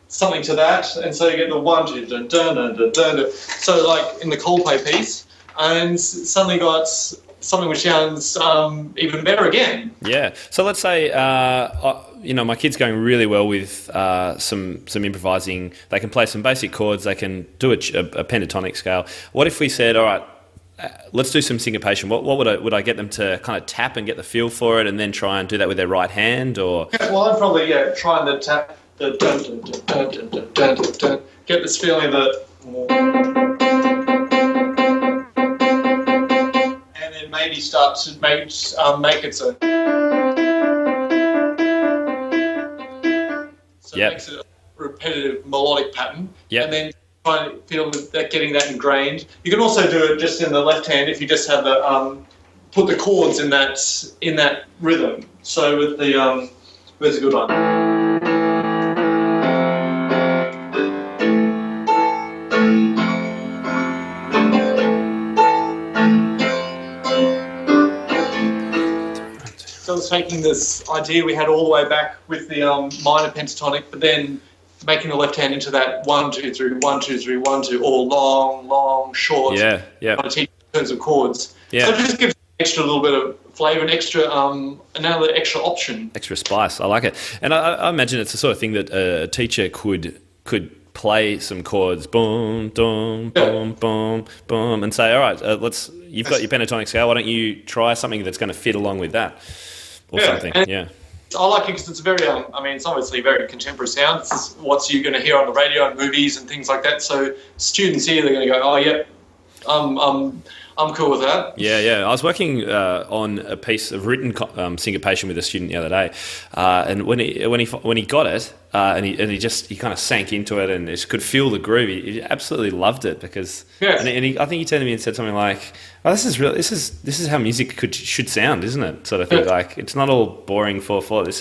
something to that, and so you get the 1 2 dun dun dun dun dun. So like in the Coldplay piece, and suddenly got something which sounds even better again. Yeah. So let's say my kid's going really well with some improvising. They can play some basic chords. They can do a pentatonic scale. What if we said, all right, let's do some syncopation? What would I get them to kind of tap and get the feel for it, and then try and do that with their right hand? Or well, I'm probably trying to tap the dun dun dun dun dun dun dun dun. Get this feeling that, and then maybe start to make it so. So it makes it a repetitive melodic pattern, and then try and feel that getting that ingrained. You can also do it just in the left hand if you just have the put the chords in that rhythm. So with the where's a good one? So I was taking this idea we had all the way back with the minor pentatonic, but then making the left hand into that 1 2 3 1 2 3 1 2, all long, short. Yeah. Kind of teach in terms of chords. Yeah. So it just gives extra little bit of flavour, an extra another extra option. Extra spice. I like it. And I imagine it's the sort of thing that a teacher could play some chords, boom, boom, boom, boom, boom, and say, all right, you've got your pentatonic scale. Why don't you try something that's going to fit along with that, or something? Yeah. I like it because it's very, it's obviously a very contemporary sound. This is what you're going to hear on the radio and movies and things like that. So students here, they're going to go, oh, yeah, I'm cool with that. Yeah. I was working on a piece of written syncopation with a student the other day, and when he got it, and he kind of sank into it and just could feel the groove. He absolutely loved it because, I think he turned to me and said something like, "Oh, this is how music should sound, isn't it?" Sort of thing. Like it's not all boring 4/4. This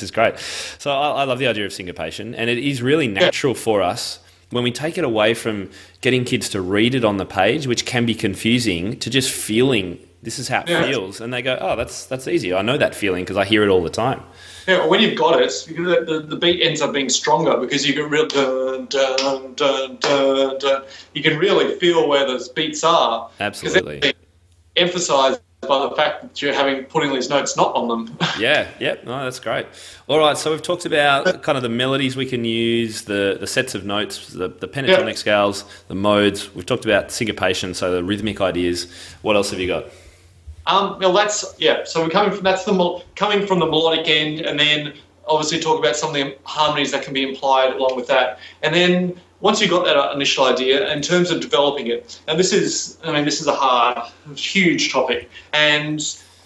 is great. So I love the idea of syncopation, and it is really natural for us. When we take it away from getting kids to read it on the page, which can be confusing, to just feeling this is how it feels, and they go, "Oh, that's easy. I know that feeling because I hear it all the time." Yeah, well, when you've got it, the beat ends up being stronger because you get real dun dun dun dun dun. You can really feel where those beats are. Absolutely. Because emphasised by the fact that you're putting these notes not on them. Yeah. No, that's great. All right, so we've talked about kind of the melodies we can use, the sets of notes, the pentatonic scales, the modes. We've talked about syncopation, so the rhythmic ideas. What else have you got? So we're coming from the melodic end, and then obviously talk about some of the harmonies that can be implied along with that. And then once you've got that initial idea, in terms of developing it, and this is a huge topic. And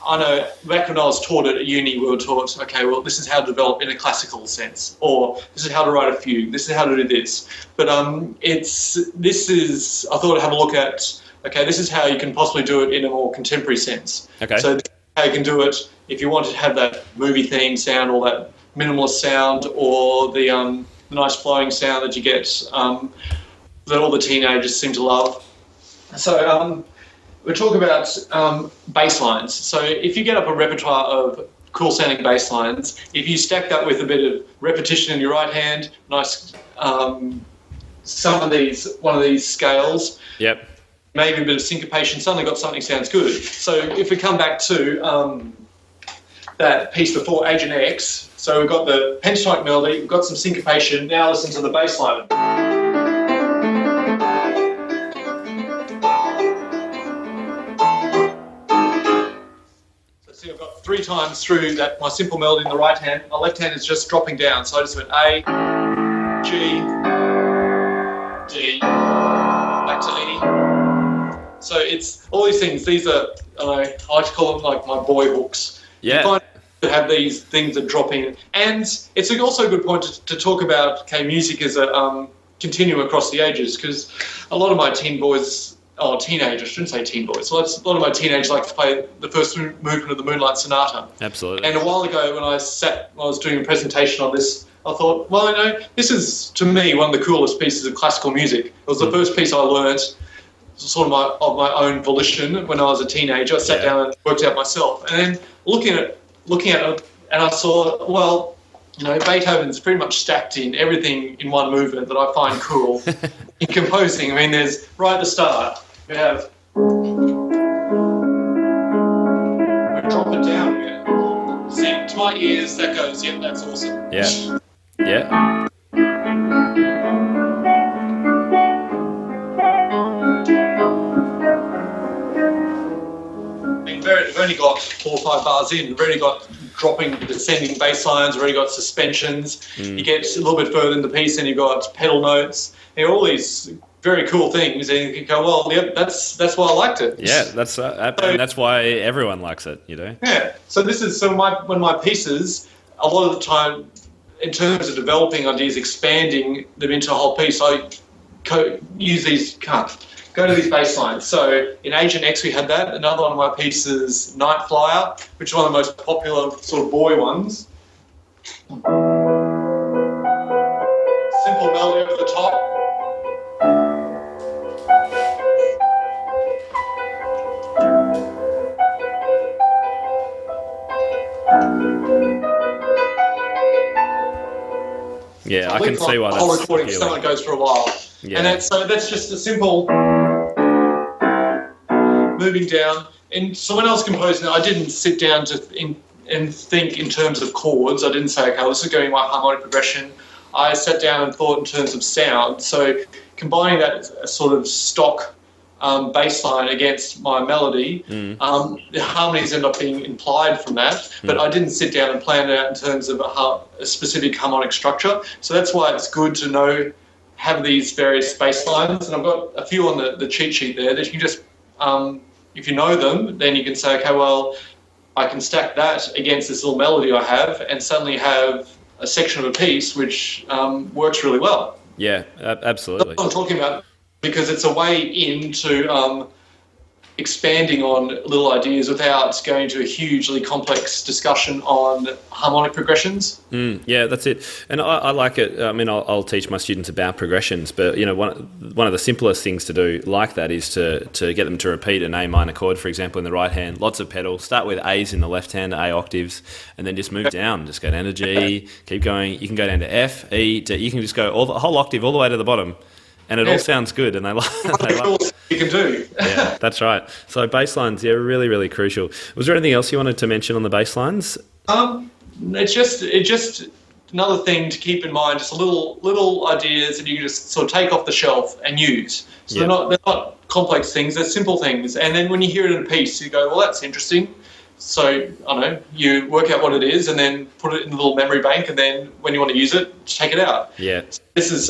I know back when I was taught at uni, we were taught, okay, well, this is how to develop in a classical sense, or this is how to write a fugue, this is how to do this. But I thought I'd have a look at, okay, this is how you can possibly do it in a more contemporary sense. Okay. So how you can do it if you want to have that movie theme sound or that minimalist sound or the nice flowing sound that you get that all the teenagers seem to love. So we're talking about bass lines. So if you get up a repertoire of cool sounding bass lines, if you stack that with a bit of repetition in your right hand, nice one of these scales. Yep. Maybe a bit of syncopation, suddenly got something sounds good. So if we come back to that piece before, Agent X, so we've got the pentatonic melody, we've got some syncopation, now listen to the bass line. So see, I've got 3 times through that my simple melody in the right hand, my left hand is just dropping down, so I just went A, G, D, back to E, So it's all these things. These are, I like to call them like my boy hooks. Yeah. You find to have these things that drop in. And it's also a good point to talk about, okay, music as a continuum across the ages, because a lot of my teenagers, I shouldn't say teen boys, a lot of my teenagers like to play the first movement of the Moonlight Sonata. Absolutely. And a while ago when I was doing a presentation on this, I thought, well, this is, to me, one of the coolest pieces of classical music. It was the first piece I learnt sort of my own volition when I was a teenager. I sat down and worked out myself. And then looking at it, and I saw, well, Beethoven's pretty much stacked in everything in one movement that I find cool in composing. I mean, there's right at the start, we have... drop it down again. See, to my ears, that goes, yep, that's awesome. Yeah. Yeah. We've only got 4 or 5 bars in. We've already got dropping, descending bass lines. We've already got suspensions. You get a little bit further in the piece and you've got pedal notes. All these very cool things, and you can go, well, yep, that's why I liked it. Yeah, and that's why everyone likes it, Yeah. So this is when my pieces, a lot of the time, in terms of developing ideas, expanding them into a whole piece, I use these go to these bass lines. So in Agent X we had that. Another one of my pieces, Night Flyer, which is one of the most popular sort of boy ones. Simple melody over the top. Yeah, I can see why that's whole recording someone goes for a while. Yeah. And that's just a simple moving down. And so when I was composing, I didn't sit down and think in terms of chords. I didn't say, okay, this is going to be my harmonic progression. I sat down and thought in terms of sound. So combining that sort of stock bass line against my melody, the harmonies end up being implied from that, but I didn't sit down and plan it out in terms of a specific harmonic structure. So that's why it's good to have these various bass lines, and I've got a few on the cheat sheet there that you can just, if you know them, then you can say, okay, well, I can stack that against this little melody I have and suddenly have a section of a piece which works really well. Yeah, absolutely. That's what I'm talking about, because it's a way into expanding on little ideas without going to a hugely complex discussion on harmonic progressions. Yeah, that's it. And I like it. I mean, I'll teach my students about progressions, but one of the simplest things to do like that is to get them to repeat an A minor chord, for example, in the right hand. Lots of pedals. Start with A's in the left hand, A octaves, and then just move down. Just go down to G. Keep going. You can go down to F, E. You can just go the whole octave all the way to the bottom. And it all sounds good, and they like it. You can do. Yeah, that's right. So bass lines, really, really crucial. Was there anything else you wanted to mention on the bass lines? It's just another thing to keep in mind. Just little ideas that you can just sort of take off the shelf and use. So they're not complex things. They're simple things. And then when you hear it in a piece, you go, well, that's interesting. So, I don't know, you work out what it is and then put it in the little memory bank, and then when you want to use it, take it out. Yeah. This is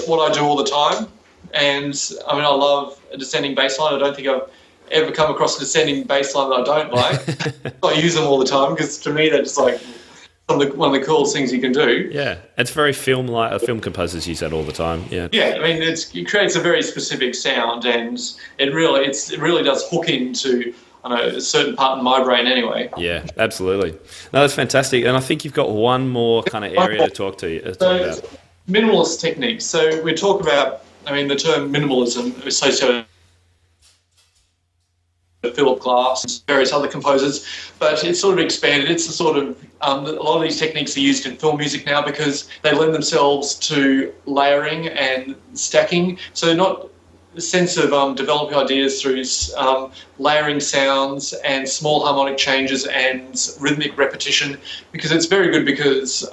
what I do all the time. And, I mean, I love a descending bass line. I don't think I've ever come across a descending bass line that I don't like. I use them all the time because, to me, they're just like one of the coolest things you can do. Yeah. It's very film-like. Film composers use that all the time. Yeah. Yeah, I mean, it creates a very specific sound, and it really does hook into a certain part in my brain anyway. Yeah, absolutely. No, that's fantastic. And I think you've got one more kind of area to talk about. Minimalist techniques. So we talk about, the term minimalism associated with Philip Glass and various other composers, but it's sort of expanded. It's a sort of, a lot of these techniques are used in film music now because they lend themselves to layering and stacking. So not the sense of developing ideas through layering sounds and small harmonic changes and rhythmic repetition, because it's very good because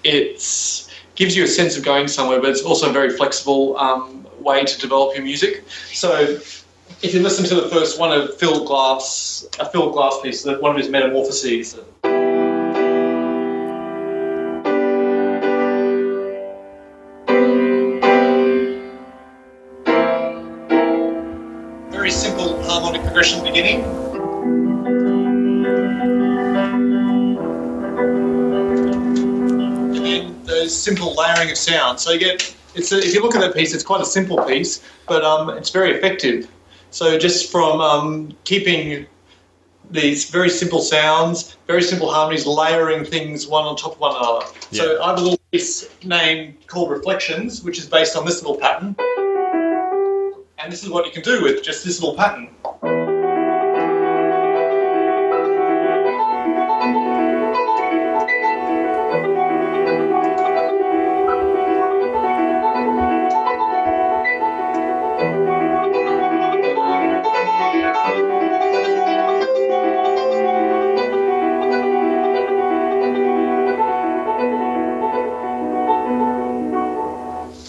it gives you a sense of going somewhere, but it's also a very flexible way to develop your music. So if you listen to the first one of Philip Glass piece, one of his Metamorphoses, very simple harmonic progression at the beginning. And then those simple layering of sound. So you get, if you look at that piece, it's quite a simple piece, but it's very effective. So just from keeping these very simple sounds, very simple harmonies, layering things one on top of one another. Yeah. So I have a little piece named called Reflections, which is based on this little pattern. And this is what you can do with just this little pattern.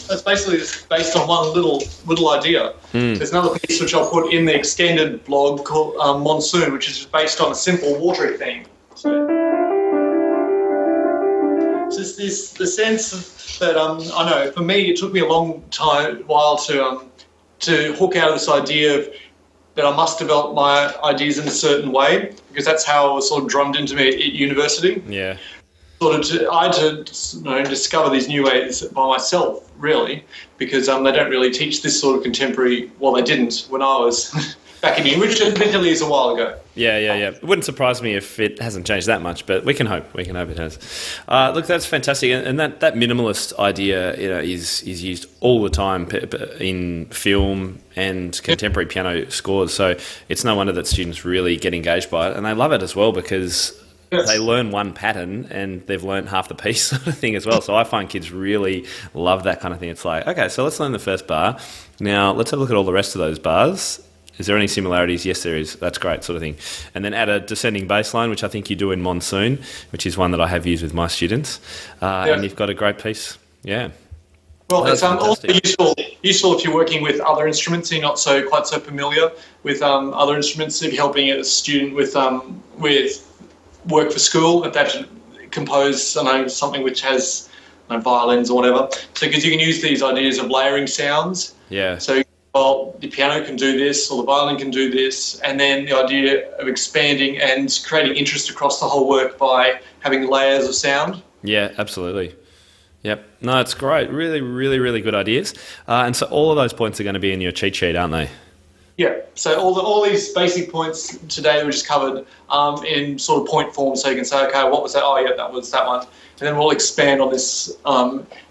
That's basically just based on one little idea. There's another piece which I'll put in the extended blog called Monsoon, which is based on a simple watery theme. So it's the sense that I know for me it took me a long while to hook out of this idea of that I must develop my ideas in a certain way, because that's how it was sort of drummed into me at university. Yeah. I had to discover these new ways by myself, really, because they don't really teach this sort of contemporary. Well, they didn't when I was back in uni, which admittedly is a while ago. Yeah. It wouldn't surprise me if it hasn't changed that much, but we can hope. We can hope it has. Look, that's fantastic, and that minimalist idea, is used all the time in film and contemporary piano scores. So it's no wonder that students really get engaged by it, and they love it as well because they learn one pattern and they've learned half the piece sort of thing as well. So I find kids really love that kind of thing. It's like, okay, so let's learn the first bar. Now let's have a look at all the rest of those bars. Is there any similarities? Yes, there is. That's great, sort of thing. And then add a descending bass line, which I think you do in Monsoon, which is one that I have used with my students. And you've got a great piece. Yeah. Well, it's also useful if you're working with other instruments and you're not quite so familiar with other instruments. If you're helping a student with work for school, if they have to compose something which has violins or whatever. So because you can use these ideas of layering sounds. Yeah. So the piano can do this or the violin can do this, and then the idea of expanding and creating interest across the whole work by having layers of sound. Yeah, absolutely. Yep. No, it's great. Really, really, really good ideas. And so all of those points are going to be in your cheat sheet, aren't they? Yeah, so all these basic points today we just covered in sort of point form, so you can say, okay, what was that? Oh, yeah, that was that one. And then we'll expand on this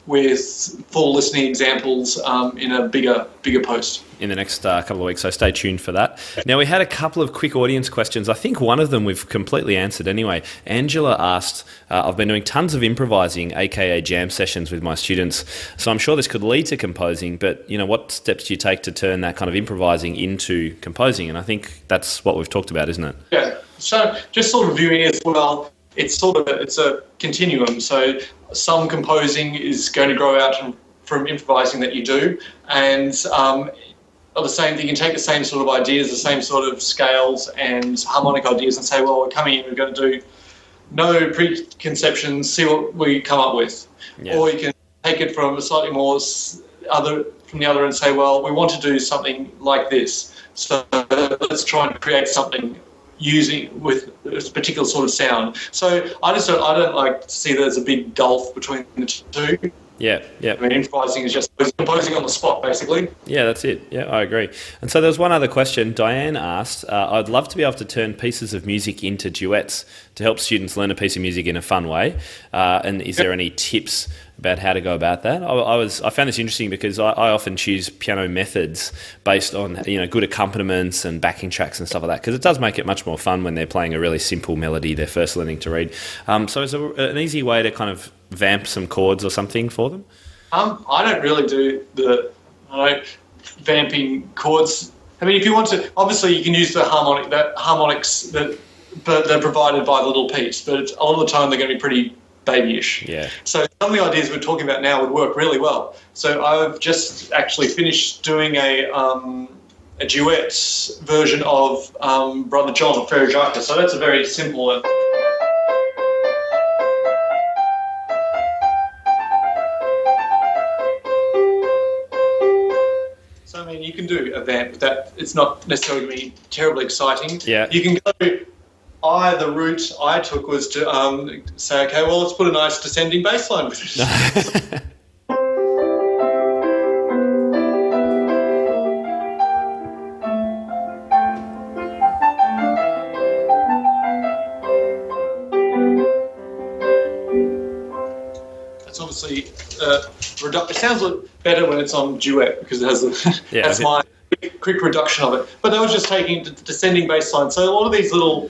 with full listening examples in a bigger post. In the next couple of weeks, so stay tuned for that. Now, we had a couple of quick audience questions. I think one of them we've completely answered anyway. Angela asked, I've been doing tons of improvising, aka jam sessions with my students, so I'm sure this could lead to composing, but what steps do you take to turn that kind of improvising into composing? And I think that's what we've talked about, isn't it? Yeah, so just sort of viewing it as well, it's a continuum. So some composing is going to grow out from improvising that you do, and the same thing, you can take the same sort of ideas, the same sort of scales and harmonic ideas and say, well, we're coming in, we're going to do no preconceptions, see what we come up with. Yeah. Or you can take it from a slightly more from the other and say, well, we want to do something like this. So let's try and create something using with a particular sort of sound. So I don't like to see there's a big gulf between the two. Yeah. I mean, improvising is just composing on the spot, basically. Yeah, that's it. Yeah, I agree. And so there's one other question. Diane asked, I'd love to be able to turn pieces of music into duets to help students learn a piece of music in a fun way. And is there any tips about how to go about that? I found this interesting because I often choose piano methods based on good accompaniments and backing tracks and stuff like that, because it does make it much more fun when they're playing a really simple melody they're first learning to read. So is there an easy way to kind of vamp some chords or something for them? I don't really do the vamping chords. I mean, if you want to, obviously you can use the harmonics that they're provided by the little piece, but a lot of the time they're going to be pretty babyish. Yeah. So some of the ideas we're talking about now would work really well. So I've just actually finished doing a duet version of Brother John of Fairy Jaka. So that's a very simple one. So I mean, you can do a vamp that it's not necessarily going to be terribly exciting. Yeah. You can go. The route I took was to say, okay, well, let's put a nice descending bass line with it. That's obviously it sounds a lot better when it's on duet because it has that's my quick reduction of it. But that was just taking the descending bass line. So a lot of these little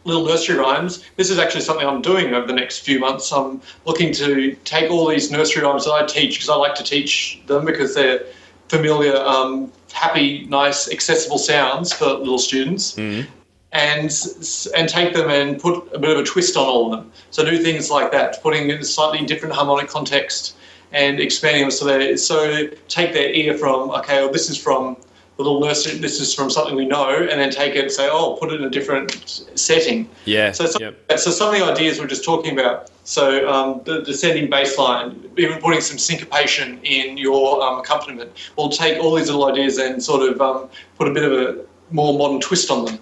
nursery rhymes. This is actually something I'm doing over the next few months. I'm looking to take all these nursery rhymes that I teach because I like to teach them because they're familiar, happy, nice, accessible sounds for little students. Mm-hmm. And take them and put a bit of a twist on all of them. So do things like that, putting in a slightly different harmonic context and expanding them so take their ear from, okay, well, this is from the little nursery, this is from something we know, and then take it and say, oh, put it in a different setting. Yeah. So some of the ideas we're just talking about. So the descending bass line, even putting some syncopation in your accompaniment, will take all these little ideas and sort of put a bit of a more modern twist on them.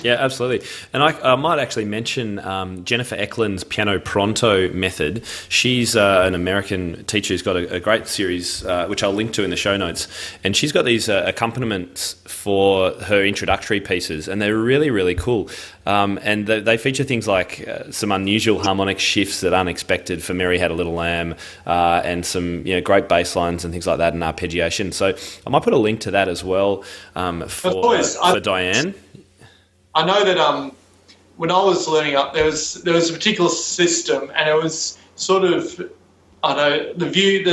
Yeah, absolutely. And I might actually mention Jennifer Eklund's Piano Pronto method. She's an American teacher who's got a great series, which I'll link to in the show notes. And she's got these accompaniments for her introductory pieces, and they're really, really cool. And they feature things like some unusual harmonic shifts that aren't expected for Mary Had a Little Lamb, and some great bass lines and things like that, and arpeggiation. So I might put a link to that as well for Diane. I know that when I was learning up, there was a particular system, and it was sort of the idea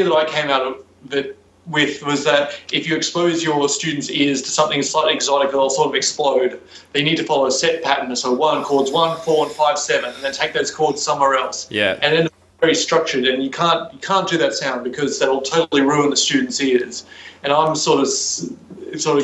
that I came out of it with was that if you expose your students' ears to something slightly exotic, they'll sort of explode. They need to follow a set pattern, so chords 1, 4, and 5, 7, and then take those chords somewhere else. Yeah. And then it's very structured, and you can't do that sound because that'll totally ruin the students' ears. And I'm sort of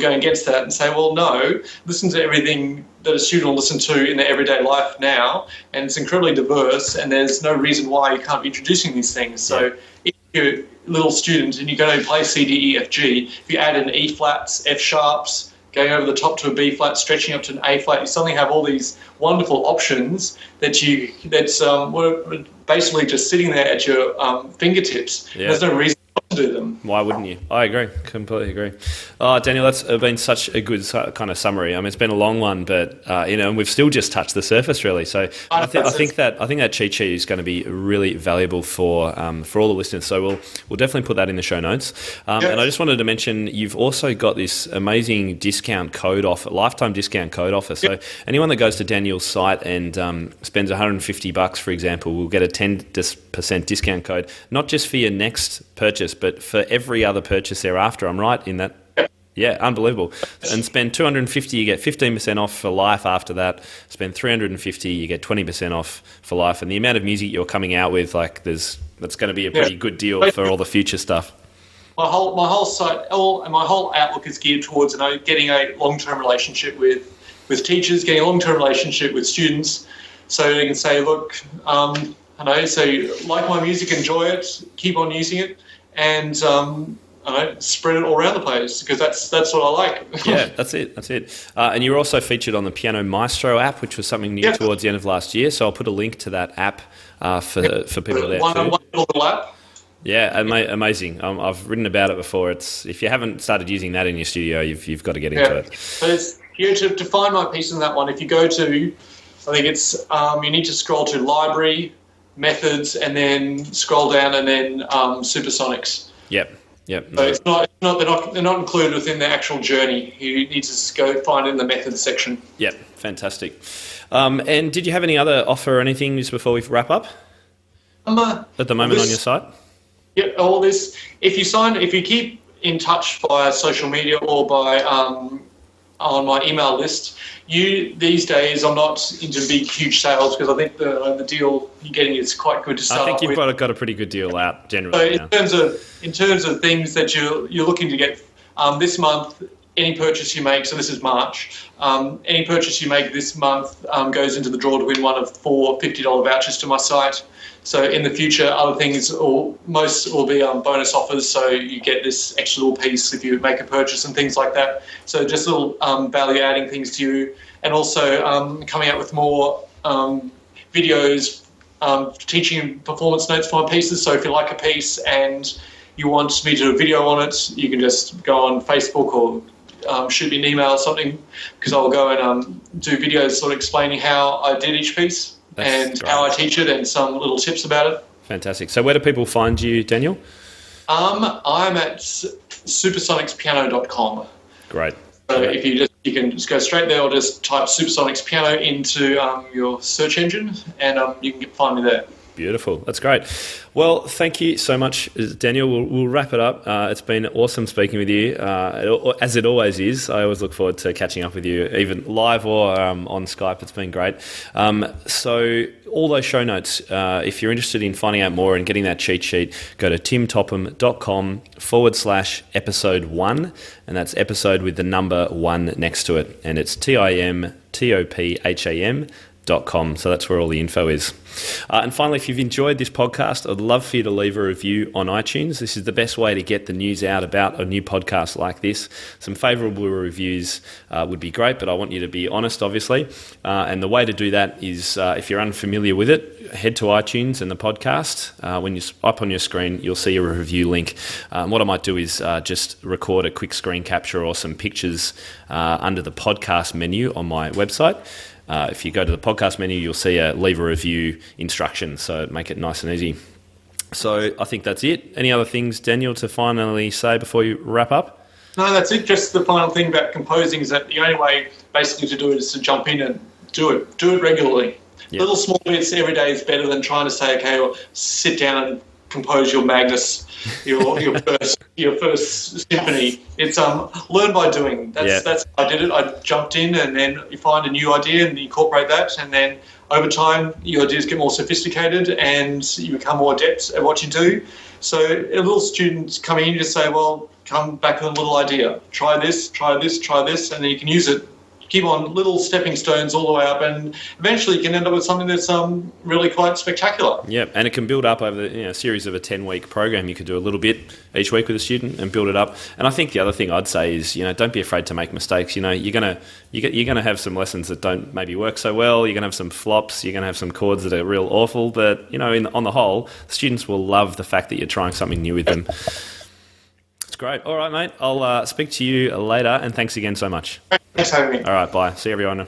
going against that and say, well, no, listen to everything that a student will listen to in their everyday life now, and it's incredibly diverse, and there's no reason why you can't be introducing these things. So if you're a little student and you're going to play C, D, E, F, G, if you add in E flats, F sharps, going over the top to a B flat, stretching up to an A flat, you suddenly have all these wonderful options that's basically just sitting there at your fingertips. Yeah. There's no reason not to do them. Why wouldn't you? I agree. Completely agree. Oh, Daniel, that's been such a good kind of summary. I mean, it's been a long one, but and we've still just touched the surface, really. So I think that cheat sheet is going to be really valuable for all the listeners. So we'll definitely put that in the show notes. And I just wanted to mention you've also got this amazing discount code offer, lifetime discount code offer. So anyone that goes to Daniel's site and spends $150, for example, will get a 10% discount code, not just for your next purchase, but for every other purchase thereafter. I'm right in that? Yeah, unbelievable. And spend $250, you get 15% off for life after that. Spend $350, you get 20% off for life. And the amount of music you're coming out with, that's going to be a pretty good deal for all the future stuff. My whole site and my whole outlook is geared towards getting a long-term relationship with teachers, getting a long-term relationship with students, so you can say, look, so you like my music, enjoy it, keep on using it, and spread it all around the place, because that's what I like. Yeah, that's it. And you're also featured on the Piano Maestro app, which was something new towards the end of last year. So I'll put a link to that app for people there too. One little app. Yeah, amazing. I've written about it before. If you haven't started using that in your studio, you've got to get into it. So to find my piece in that one, if you go to, I think it's you need to scroll to Library, Methods, and then scroll down, and then Supersonics. Yep. So it's not they're not included within the actual journey. You need to go find it in the methods section. Yep, fantastic. And did you have any other offer or anything just before we wrap up? At the moment on your site? Yeah, all this. If you keep in touch via social media or by on my email list, these days I'm not into big, huge sales, because I think the deal you're getting is quite good to start. I think you've got a pretty good deal out generally. So in terms of things that you're looking to get this month, any purchase you make, so this is March, any purchase you make this month goes into the draw to win one of 4 $50 vouchers to my site. So in the future, other things, or most will be bonus offers, so you get this extra little piece if you make a purchase and things like that. So just little value-adding things to you. And also coming out with more videos, teaching performance notes for my pieces. So if you like a piece and you want me to do a video on it, you can just go on Facebook or shoot me an email or something, because I'll go and do videos sort of explaining how I did each piece. That's great. How I teach it and some little tips about it. Fantastic. So where do people find you, Daniel? I'm at supersonicspiano.com. Great. So if you can just go straight there, or just type Supersonics Piano into your search engine, and you can find me there. Beautiful. That's great. Well, thank you so much, Daniel. We'll wrap it up. It's been awesome speaking with you, as it always is. I always look forward to catching up with you, even live or on Skype. It's been great. So all those show notes, if you're interested in finding out more and getting that cheat sheet, go to timtopham.com/episode 1, and that's episode with the number 1 next to it. And it's timtopham.com. So that's where all the info is. And finally, if you've enjoyed this podcast, I'd love for you to leave a review on iTunes. This is the best way to get the news out about a new podcast like this. Some favourable reviews would be great, but I want you to be honest, obviously. And the way to do that is, if you're unfamiliar with it, head to iTunes and the podcast. When you up on your screen, you'll see a review link. What I might do is just record a quick screen capture or some pictures under the podcast menu on my website. If you go to the podcast menu, you'll see a leave a review instruction, so make it nice and easy. So I think that's it. Any other things, Daniel, to finally say before you wrap up? No, that's it. Just the final thing about composing is that the only way basically to do it is to jump in and do it regularly. Yep. Little small bits every day is better than trying to say, okay, well, sit down and compose your Magnus, your first symphony. It's learn by doing. That's how I did it. I jumped in, and then you find a new idea and you incorporate that, and then over time your ideas get more sophisticated and you become more adept at what you do. So a little student coming in, you just say, well, come back with a little idea. Try this, and then you can use it. Keep on little stepping stones all the way up, and eventually you can end up with something that's really quite spectacular. Yeah, and it can build up over a series of a 10-week program. You could do a little bit each week with a student and build it up. And I think the other thing I'd say is, don't be afraid to make mistakes. You're gonna have some lessons that don't maybe work so well. You're gonna have some flops. You're gonna have some chords that are real awful. But on the whole, students will love the fact that you're trying something new with them. It's great. All right, mate. I'll speak to you later, and thanks again so much. Thanks for having me. All right, bye. See you, everyone.